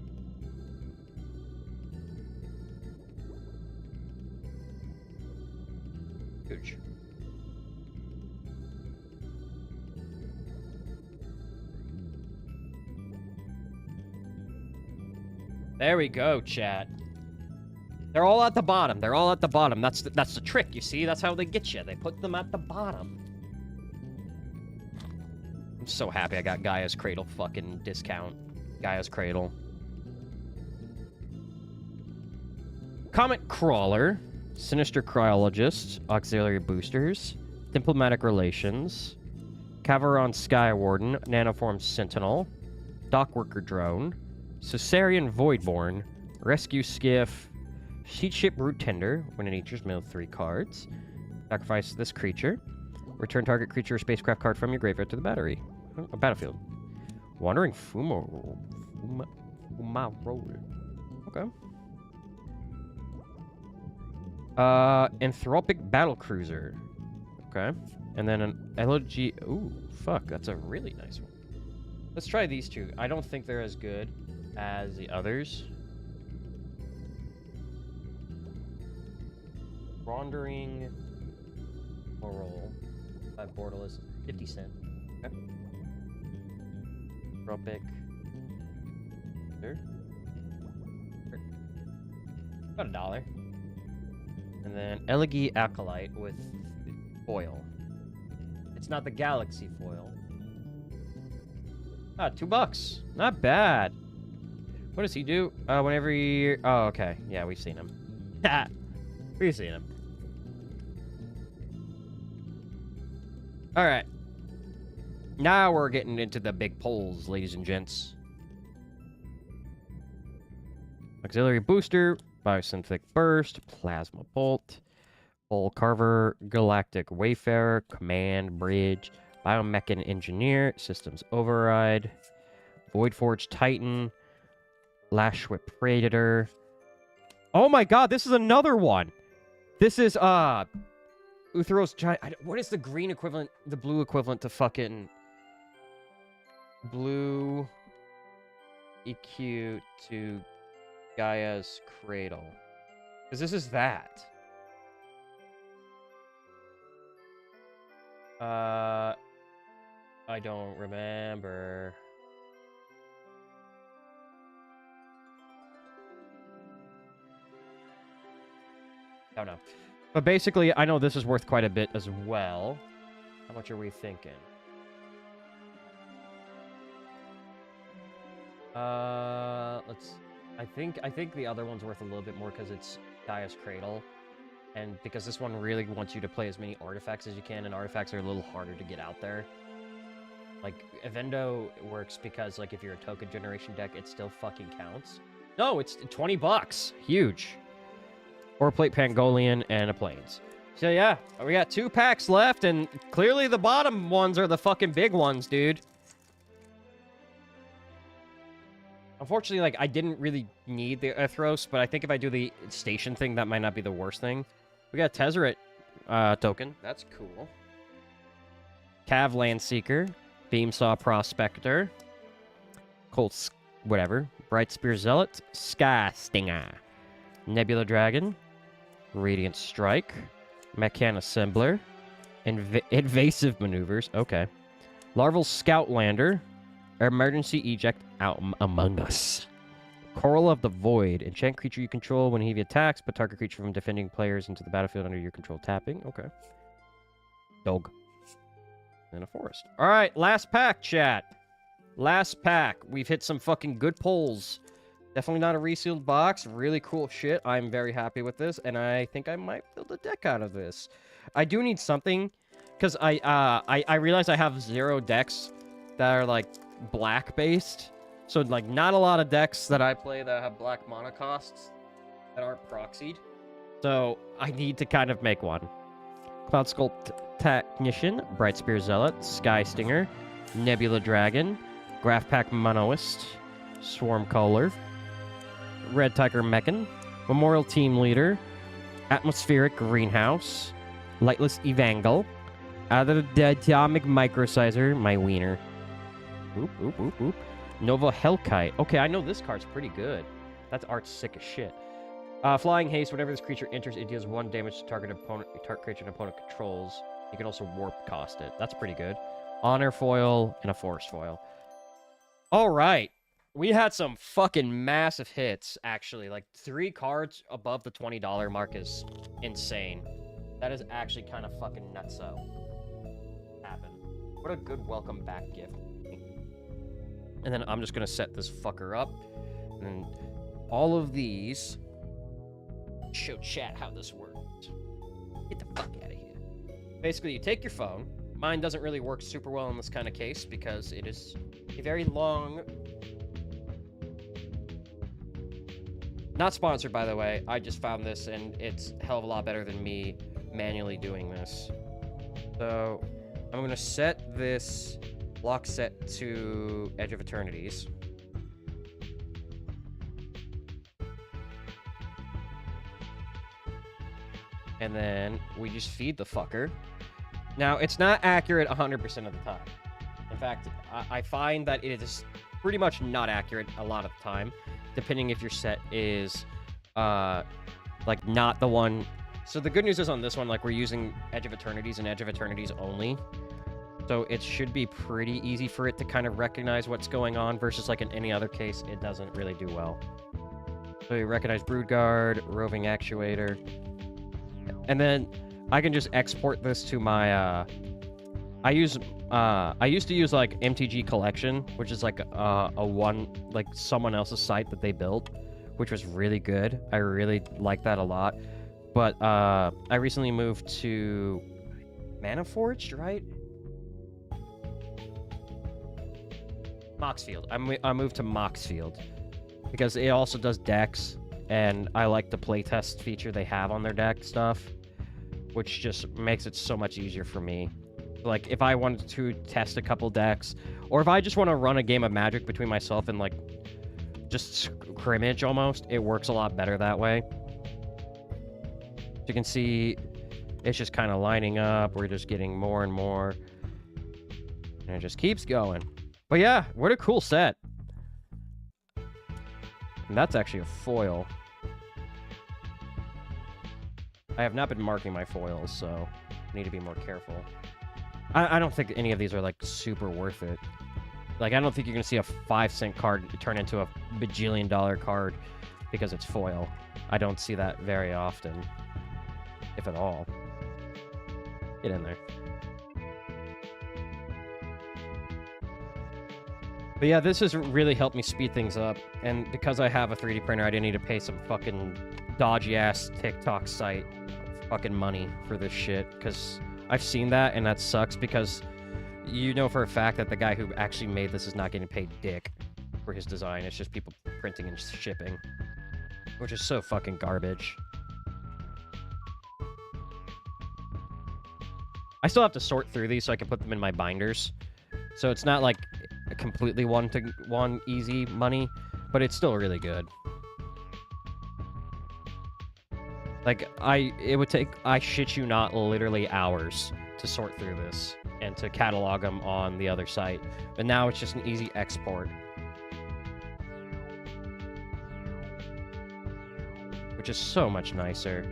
Huge. There we go, chat. They're all at the bottom. They're all at the bottom. That's the trick, you see? That's how they get you. They put them at the bottom. I'm so happy I got Gaia's Cradle fucking discount. Gaia's Cradle. Comet Crawler. Sinister Cryologist. Auxiliary Boosters. Diplomatic Relations. Cavaron Skywarden. Nanoform Sentinel. Dockworker Drone. Caesarian Voidborn. Rescue Skiff. Sheet Ship Root Tender. When it enters, mill 3 cards. Sacrifice this creature. Return target creature or spacecraft card from your graveyard to the battlefield. Wandering Fumarole. Okay. Anthropic Battlecruiser. Okay. And then an elegy. Ooh, fuck. That's a really nice one. Let's try these two. I don't think they're as good as the others. Wandering Morole by Borderless, 50 cents. Okay. Tropic. There. About $1. And then Elegy Acolyte with foil. It's not the Galaxy foil. Ah, $2. Not bad. What does he do? Whenever you... Oh, okay. Yeah, we've seen him. We've seen him. Alright. Now we're getting into the big polls, ladies and gents. Auxiliary Booster, Biosynthetic Burst, Plasma Bolt, Pole Carver, Galactic Wayfarer, Command Bridge, Biomechan Engineer, Systems Override, Voidforge Titan, Lash Whip Predator. Oh my god, this is another one! This is, Uthros Giant... What is the green equivalent, the blue equivalent to fucking... Blue... EQ to Gaia's Cradle. Because this is that. I don't remember. Don't know. But basically, I know this is worth quite a bit as well. How much are we thinking? Let's... I think the other one's worth a little bit more because it's Gaia's Cradle. And because this one really wants you to play as many artifacts as you can, and artifacts are a little harder to get out there. Like, Evendo works because, like, if you're a token generation deck, it still fucking counts. No, it's 20 bucks. Huge. Or a Plate Pangolian and a Plains. So, yeah, we got 2 packs left, and clearly the bottom ones are the fucking big ones, dude. Unfortunately, like, I didn't really need the Ethros, but I think if I do the station thing, that might not be the worst thing. We got a Tezzeret token. That's cool. Cav Landseeker. Beamsaw Prospector. Colt, whatever. Bright Spear Zealot. Sky Stinger. Nebula Dragon. Radiant Strike. Mechan Assembler. Invasive Maneuvers. Okay. Larval Scoutlander. Emergency Eject out among us. Coral of the Void. Enchant creature you control when he attacks, but target creature from defending players into the battlefield under your control tapping. Okay. Dog. And a forest. Alright, last pack, chat. Last pack. We've hit some fucking good pulls. Definitely not a resealed box. Really cool shit. I'm very happy with this, and I think I might build a deck out of this. I do need something, because I realize I have 0 decks that are, like, black-based. So, like, not a lot of decks that I play that have black mana costs that aren't proxied. So, I need to kind of make one. Cloud Sculpt Technician, Bright Spear Zealot, Sky Stinger, Nebula Dragon, Graph Pack Monoist, Swarm Caller, Red Tiger Mechan, Memorial Team Leader, Atmospheric Greenhouse, Lightless Evangel, Out of the Atomic Microsizer, my wiener. Oop, oop, oop, oop. Nova Hellkite. Okay, I know this card's pretty good. That art's sick as shit. Flying Haste. Whenever this creature enters, it deals 1 damage to target creature an opponent controls. You can also warp cost it. That's pretty good. Honor Foil and a Forest Foil. All right. We had some fucking massive hits, actually. Like, 3 cards above the $20 mark is insane. That is actually kind of fucking nutso. Happened. What a good welcome back gift. And then I'm just going to set this fucker up. And then all of these... Show chat how this works. Get the fuck out of here. Basically, you take your phone. Mine doesn't really work super well in this kind of case because it is a very long... Not sponsored, by the way. I just found this, and it's a hell of a lot better than me manually doing this. So, I'm going to set this block set to Edge of Eternities. And then we just feed the fucker. Now, it's not accurate 100% of the time. In fact, I find that it is pretty much not accurate a lot of the time, depending if your set is, like, not the one... So the good news is on this one, like, we're using Edge of Eternities and Edge of Eternities only. So it should be pretty easy for it to kind of recognize what's going on, versus, like, in any other case, it doesn't really do well. So you recognize Broodguard, Roving Actuator... And then I can just export this to my, I used to use, like, MTG Collection, which is, like, someone else's site that they built, which was really good. I really like that a lot. But, I recently moved to Mana Forged, right? Moxfield. I moved to Moxfield because it also does decks. And I like the playtest feature they have on their deck stuff, which just makes it so much easier for me. Like, if I wanted to test a couple decks, or if I just want to run a game of Magic between myself and, like, just scrimmage almost, it works a lot better that way. As you can see, it's just kind of lining up. We're just getting more and more. And it just keeps going. But yeah, what a cool set. And that's actually a foil. I have not been marking my foils, so I need to be more careful. I don't think any of these are, like, super worth it. Like, I don't think you're going to see a 5-cent card turn into a bajillion-dollar card because it's foil. I don't see that very often. if at all. Get in there. But yeah, this has really helped me speed things up. And because I have a 3D printer, I didn't need to pay some fucking dodgy-ass TikTok site fucking money for this shit. Because I've seen that, and that sucks because you know for a fact that the guy who actually made this is not getting paid dick for his design. It's just people printing and shipping. Which is so fucking garbage. I still have to sort through these so I can put them in my binders. So it's not like a completely one-to-one easy money, but it's still really good. Like, it would take, I shit you not, literally hours to sort through this and to catalog them on the other site. But now it's just an easy export. Which is so much nicer.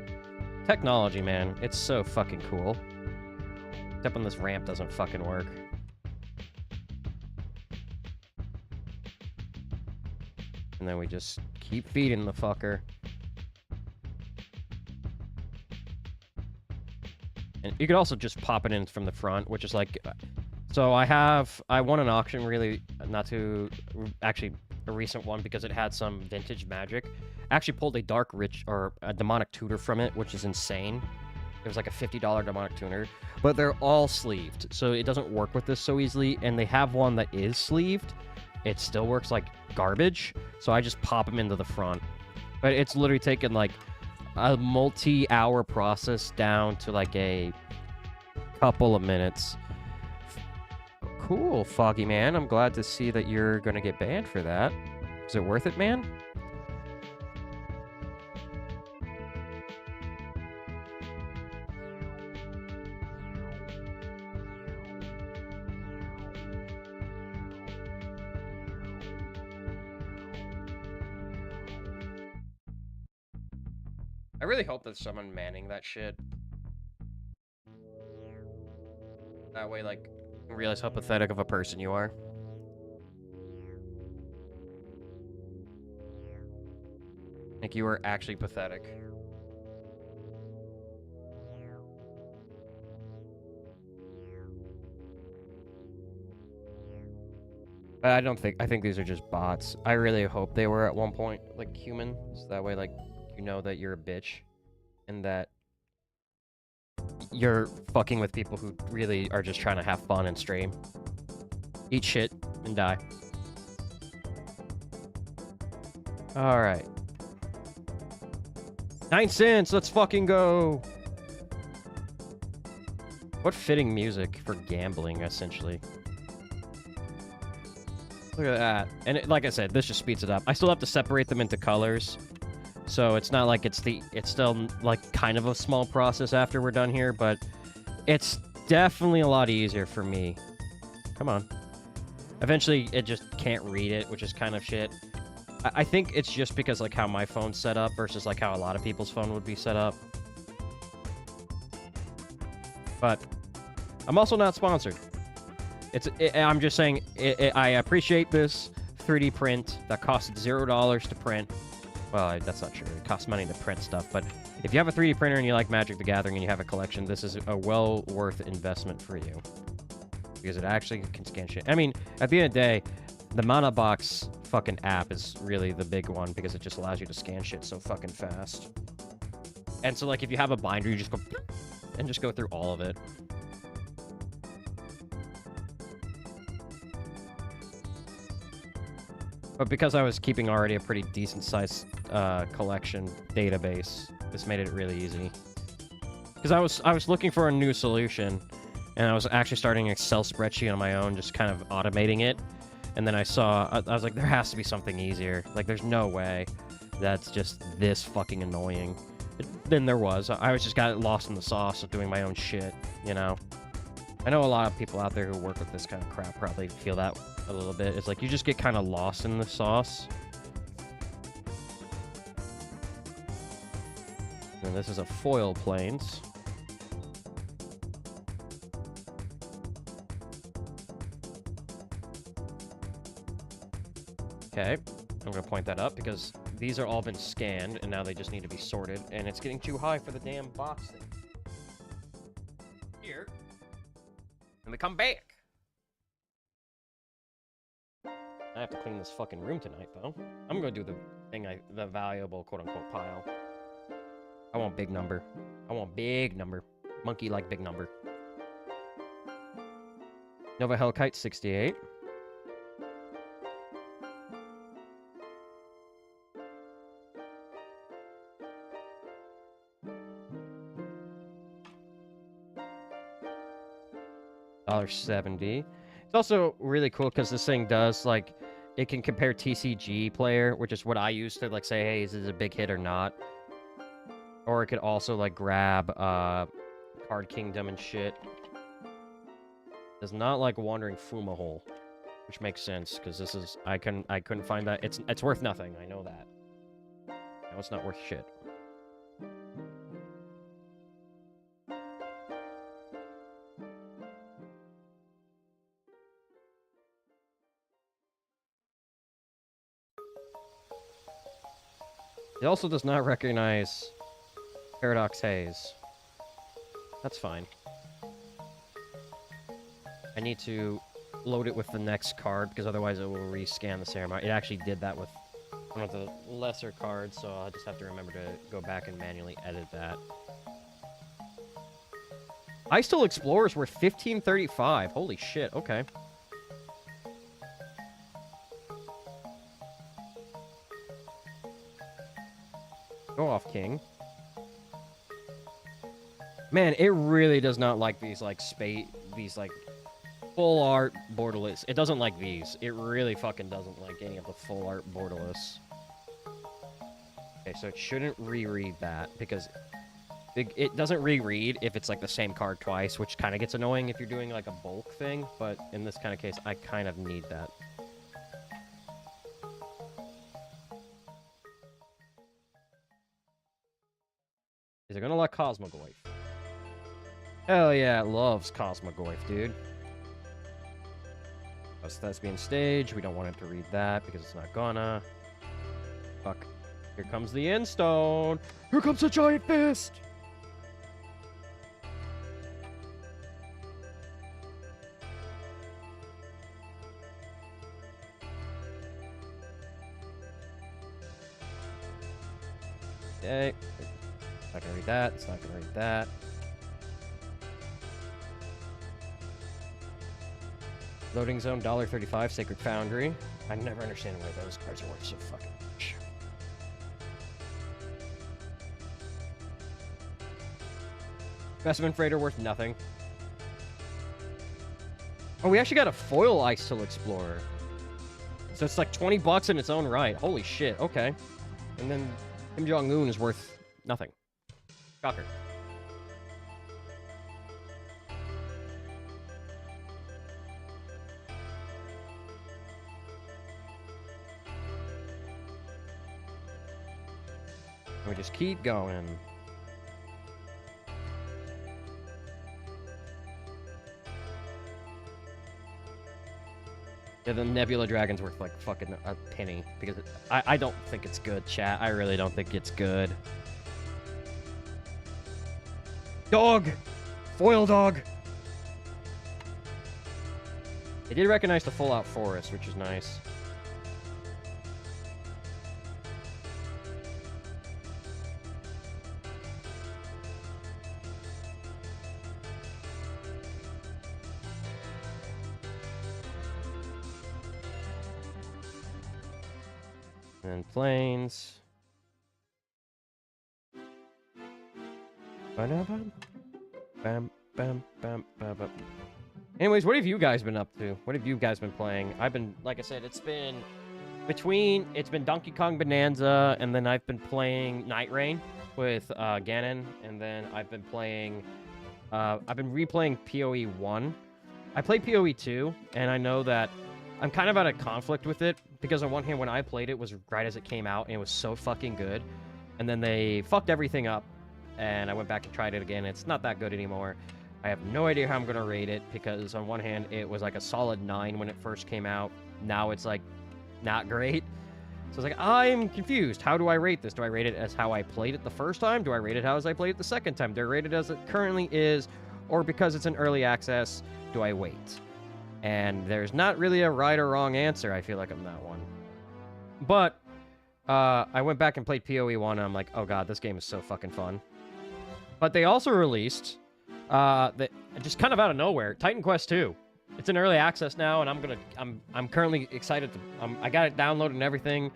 Technology, man, it's so fucking cool. Except when this ramp doesn't fucking work. And then we just keep feeding the fucker. And you could also just pop it in from the front, which is like... So I won an auction really, actually a recent one because it had some vintage magic. I actually pulled a a demonic tutor from it, which is insane. It was like a $50 demonic tuner, but they're all sleeved, so it doesn't work with this so easily, and they have one that is sleeved. It still works like garbage, so I just pop them into the front. But it's literally taken like a multi-hour process down to like a couple of minutes. Cool, Foggy Man. I'm glad to see that you're gonna get banned for that. Is it worth it, man? I really hope there's someone manning that shit. That way, like, you realize how pathetic of a person you are. Like, you are actually pathetic. But I think these are just bots. I really hope they were at one point, like, human. So that way, like, you know that you're a bitch. And that you're fucking with people who really are just trying to have fun and stream. Eat shit and die. Alright. 9 cents! Let's fucking go! What fitting music for gambling, essentially. Look at that. And like I said, this just speeds it up. I still have to separate them into colors. So it's not like it's still like kind of a small process after we're done here, but it's definitely a lot easier for me. Come on. Eventually, it just can't read it, which is kind of shit. I think it's just because like how my phone's set up versus like how a lot of people's phone would be set up. But I'm also not sponsored. I'm just saying I appreciate this 3D print that costs $0 to print. Well, that's not true. It costs money to print stuff, but if you have a 3D printer and you like Magic the Gathering and you have a collection, this is a well worth investment for you. Because it actually can scan shit. I mean, at the end of the day, the Mana Box fucking app is really the big one because it just allows you to scan shit so fucking fast. And so, like, if you have a binder, you just go and just go through all of it. But because I was keeping already a pretty decent-sized collection database, this made it really easy. Because I was looking for a new solution, and I was actually starting an Excel spreadsheet on my own, just kind of automating it. And then I was like, there has to be something easier. Like, there's no way that's just this fucking annoying. Then there was. I was just got lost in the sauce of doing my own shit, you know? I know a lot of people out there who work with this kind of crap probably feel that a little bit. It's like you just get kind of lost in the sauce. And this is a foil planes. Okay, I'm gonna point that up because these are all been scanned and now they just need to be sorted, and it's getting too high for the damn box thing. And we come back. I have to clean this fucking room tonight, though. I'm gonna do the thing, the valuable quote-unquote pile. I want big number. I want big number. Monkey like big number. Nova Hellkite 68. $1.70. It's also really cool because this thing does, like, it can compare TCG player, which is what I use to, like, say, hey, is this a big hit or not? Or it could also, like, grab Card Kingdom and shit. Does not like Wandering Fuma Hole, which makes sense because this is I couldn't find that. It's worth nothing. I know that. No, it's not worth shit. It also does not recognize Paradox Haze. That's fine. I need to load it with the next card, because otherwise it will rescan the ceremony. It actually did that with one of the lesser cards, so I'll just have to remember to go back and manually edit that. Ice-Tool Explorer's worth $15.35. Holy shit, okay. Go off, King. Man, it really does not like these, like, full art borderless. It doesn't like these. It really fucking doesn't like any of the full art borderless. Okay, so it shouldn't reread that, because it doesn't reread if it's, like, the same card twice, which kind of gets annoying if you're doing, like, a bulk thing, but in this kind of case, I kind of need that. Is it gonna let Cosmogoyf? Hell yeah, it loves Cosmogoyf, dude. That's Thespian Stage. We don't want it to read that because it's not gonna. Fuck. Here comes the End Stone. Here comes the Giant Fist. Okay. It's not gonna read that. It's not gonna read that. Loading Zone, $1.35, Sacred Foundry. I never understand why those cards are worth so fucking much. Specimen Freighter worth nothing. Oh, we actually got a foil Ice-Tool Explorer. So it's like 20 bucks in its own right. Holy shit, okay. And then Kim Jong-un is worth nothing. Shocker. We just keep going. Yeah, the Nebula Dragon's worth like fucking a penny because I don't think it's good, chat. I really don't think it's good. Dog! Foil dog! It did recognize the full out forest, which is nice. And planes. Bam, bam, bam, bam, bam. Anyways, what have you guys been up to? What have you guys been playing? I've been, like I said, it's been Donkey Kong Bonanza, and then I've been playing Night Rain with Ganon, and then I've been playing, I've been replaying PoE 1. I played PoE 2, and I know that I'm kind of out of conflict with it, because on one hand, when I played it was right as it came out, and it was so fucking good, and then they fucked everything up, and I went back and tried it again. It's not that good anymore. I have no idea how I'm going to rate it, because on one hand, it was like a solid 9 when it first came out. Now it's like, not great. So it's like, I'm confused. How do I rate this? Do I rate it as how I played it the first time? Do I rate it how as I played it the second time? Do I rate it as it currently is? or because it's an early access, do I wait? And there's not really a right or wrong answer, I feel like, on that one. But I went back and played PoE 1, and I'm like, oh god, this game is so fucking fun. But they also released, just kind of out of nowhere, Titan Quest 2. It's in early access now, and I'm currently excited to. I got it downloaded and everything.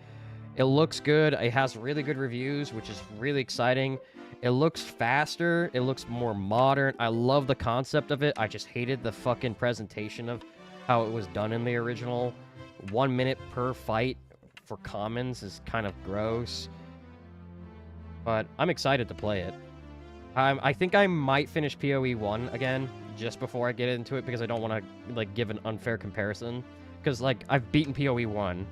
It looks good. It has really good reviews, which is really exciting. It looks faster. It looks more modern. I love the concept of it. I just hated the fucking presentation of how it was done in the original. 1 minute per fight for commons is kind of gross. But I'm excited to play it. I think I might finish PoE 1 again just before I get into it because I don't want to like give an unfair comparison. Because like I've beaten PoE 1,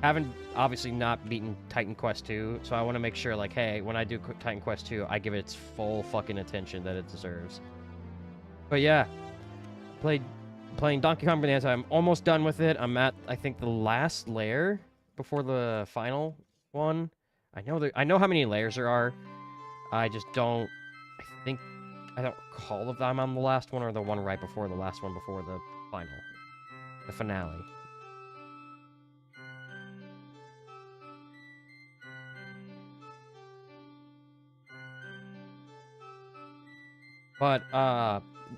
haven't obviously not beaten Titan Quest 2, so I want to make sure like, hey, when I do Titan Quest 2, I give it its full fucking attention that it deserves. But yeah, playing Donkey Kong Bonanza. I'm almost done with it. I'm at I think the last layer before the final one. I know how many layers there are. I just don't. I don't recall if I'm on the last one or the one right before the last one before the final, the finale. But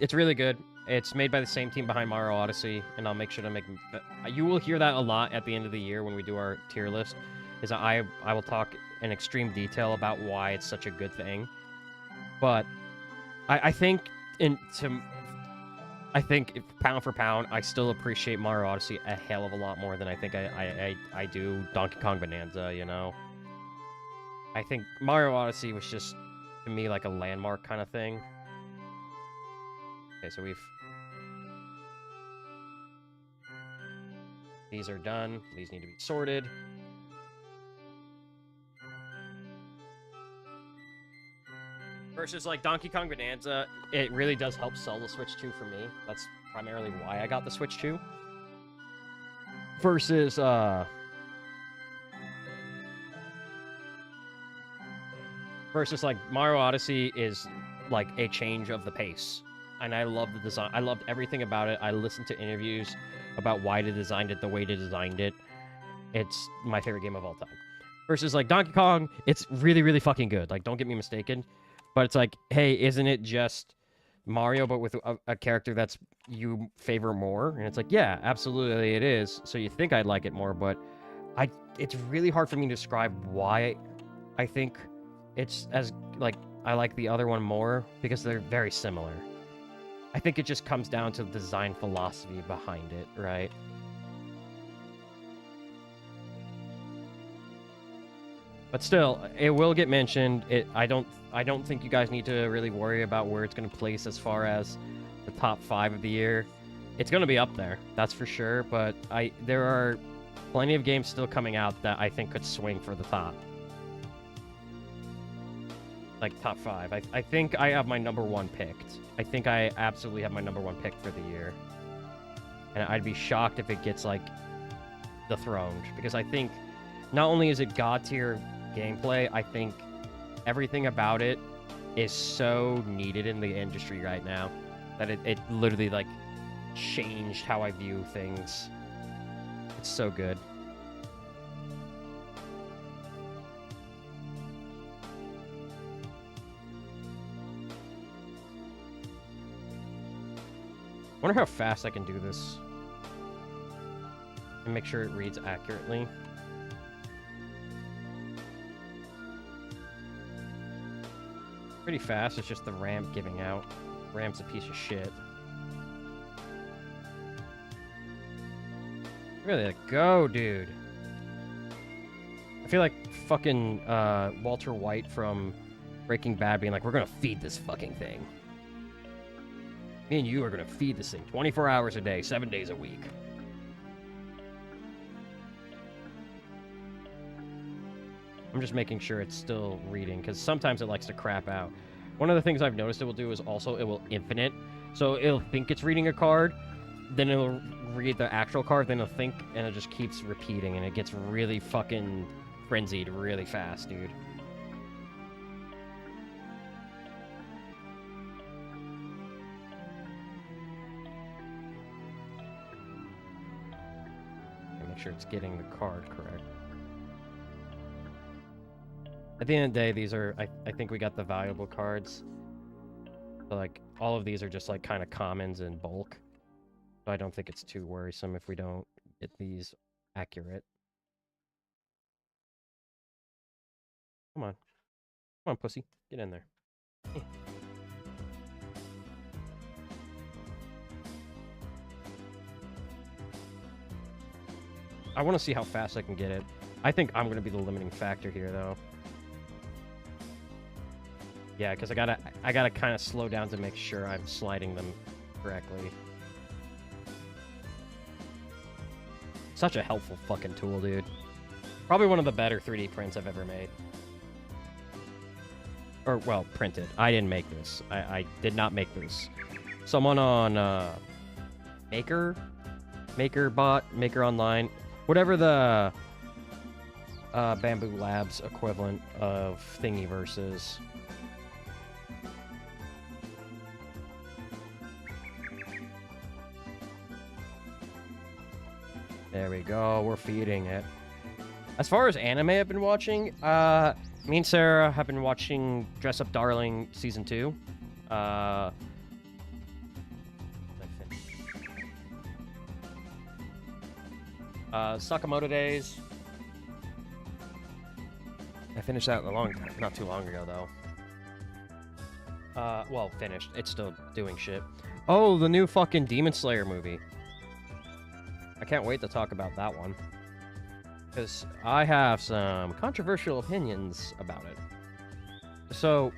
it's really good. It's made by the same team behind Mario Odyssey, and I'll make sure to make. You will hear that a lot at the end of the year when we do our tier list. Is I will talk in extreme detail about why it's such a good thing. But I think pound for pound, I still appreciate Mario Odyssey a hell of a lot more than I think I do Donkey Kong Bonanza, you know? I think Mario Odyssey was just, to me, like a landmark kind of thing. Okay, so these are done. These need to be sorted. Versus like Donkey Kong Bonanza, it really does help sell the Switch 2 for me. That's primarily why I got the Switch 2. Versus like Mario Odyssey is like a change of the pace. And I love the design. I loved everything about it. I listened to interviews about why they designed it the way they designed it. It's my favorite game of all time. Versus like Donkey Kong, it's really, really fucking good. Like, don't get me mistaken. But it's like, hey, isn't it just Mario, but with a character that's you favor more? And it's like, yeah, absolutely it is. So you think I'd like it more, but it's really hard for me to describe why I think it's as, like, I like the other one more, because they're very similar. I think it just comes down to the design philosophy behind it, right? But still, it will get mentioned. I don't think you guys need to really worry about where it's going to place as far as the top 5 of the year. It's going to be up there, that's for sure. But there are plenty of games still coming out that I think could swing for the top. Like top 5. I think I have my number 1 picked. I think I absolutely have my number 1 pick for the year. And I'd be shocked if it gets like dethroned, because I think not only is it god tier gameplay, I think everything about it is so needed in the industry right now that it literally like changed how I view things. It's so good. Wonder how fast I can do this and make sure it reads accurately. Pretty fast, it's just the ramp giving out. Ramp's a piece of shit. Look at that go, dude. I feel like fucking Walter White from Breaking Bad being like, we're gonna feed this fucking thing. Me and you are gonna feed this thing 24 hours a day, 7 days a week. I'm just making sure it's still reading, because sometimes it likes to crap out. One of the things I've noticed it will do is also it will infinite. So it'll think it's reading a card, then it'll read the actual card, then it'll think, and it just keeps repeating, and it gets really fucking frenzied really fast, dude. sure it's getting the card correct. At the end of the day, these are, I think we got the valuable cards. So, like, all of these are just, like, kind of commons in bulk. So I don't think it's too worrisome if we don't get these accurate. Come on. Come on, pussy. Get in there. I want to see how fast I can get it. I think I'm going to be the limiting factor here, though. Yeah, because I gotta kind of slow down to make sure I'm sliding them correctly. Such a helpful fucking tool, dude. Probably one of the better 3D prints I've ever made. Or, well, printed. I didn't make this. I did not make this. Someone on MakerBot, Maker Online, whatever the Bamboo Labs equivalent of Thingiverse is. There we go, we're feeding it. As far as anime I've been watching, me and Sarah have been watching Dress Up Darling Season 2. Sakamoto Days. I finished that not too long ago, though. Well, finished. It's still doing shit. Oh, the new fucking Demon Slayer movie. I can't wait to talk about that one. Because I have some controversial opinions about it. So,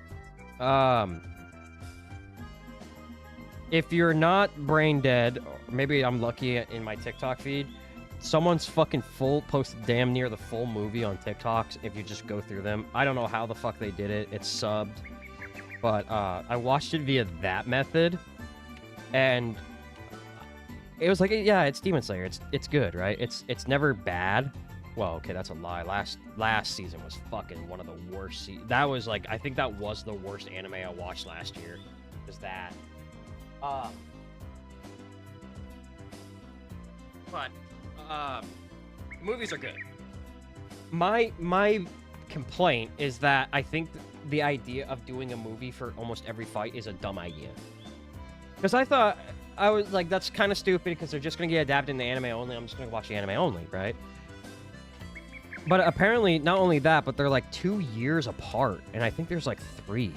if you're not brain dead, or maybe I'm lucky in my TikTok feed, someone's fucking posted damn near the full movie on TikToks if you just go through them. I don't know how the fuck they did it. It's subbed. But, I watched it via that method. And it was like, yeah, it's Demon Slayer. It's good, right? It's never bad. Well, okay, that's a lie. Last season was fucking one of the worst. That was like, I think that was the worst anime I watched last year. Was that? But movies are good. My complaint is that I think the idea of doing a movie for almost every fight is a dumb idea. Because I was like, that's kind of stupid because they're just going to get adapted into anime only. I'm just going to watch the anime only, right? But apparently, not only that, but they're like 2 years apart. And I think there's like 3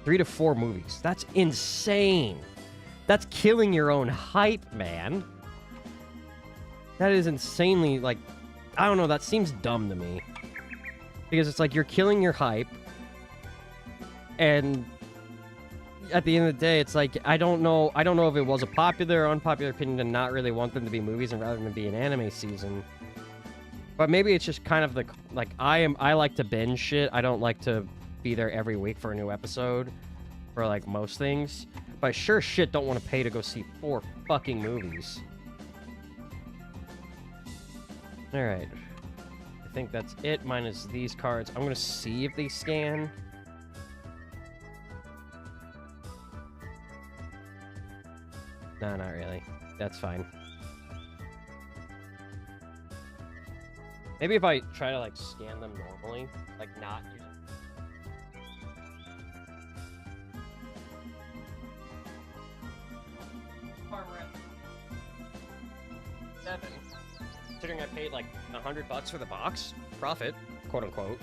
to 4 movies. That's insane. That's killing your own hype, man. That is insanely, like, I don't know, that seems dumb to me. Because it's like, you're killing your hype. And at the end of the day, it's like, I don't know if it was a popular or unpopular opinion to not really want them to be movies and rather than be an anime season. But maybe it's just kind of the, like, I like to binge shit. I don't like to be there every week for a new episode for, like, most things. But I sure shit don't want to pay to go see 4 fucking movies. Alright. I think that's it, minus these cards. I'm gonna see if they scan. No, not really. That's fine. Maybe if I try to, like, scan them normally, like, not use we're at 7. Considering I paid, like, $100 for the box. Profit, quote unquote.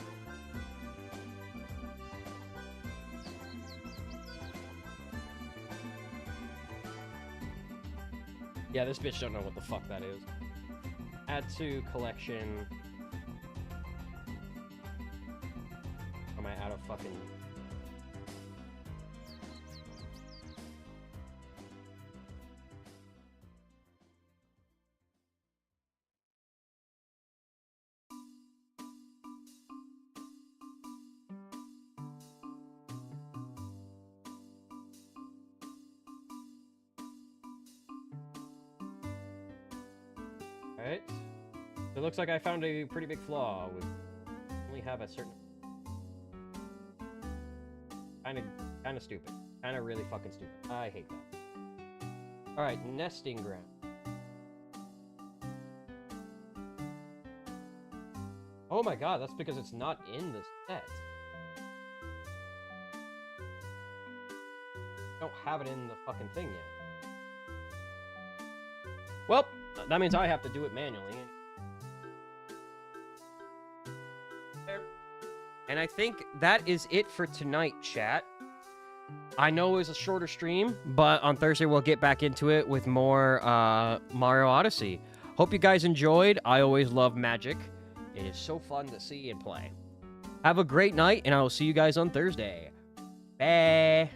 Yeah, this bitch don't know what the fuck that is. Add to collection. Am I out of fucking... Alright. It looks like I found a pretty big flaw with only have a certain... Kinda stupid. Kinda really fucking stupid. I hate that. Alright, nesting ground. Oh my god, that's because it's not in the set. I don't have it in the fucking thing yet. Well, that means I have to do it manually. And I think that is it for tonight, chat. I know it was a shorter stream, but on Thursday we'll get back into it with more Mario Odyssey. Hope you guys enjoyed. I always love magic. It is so fun to see and play. Have a great night, and I will see you guys on Thursday. Bye.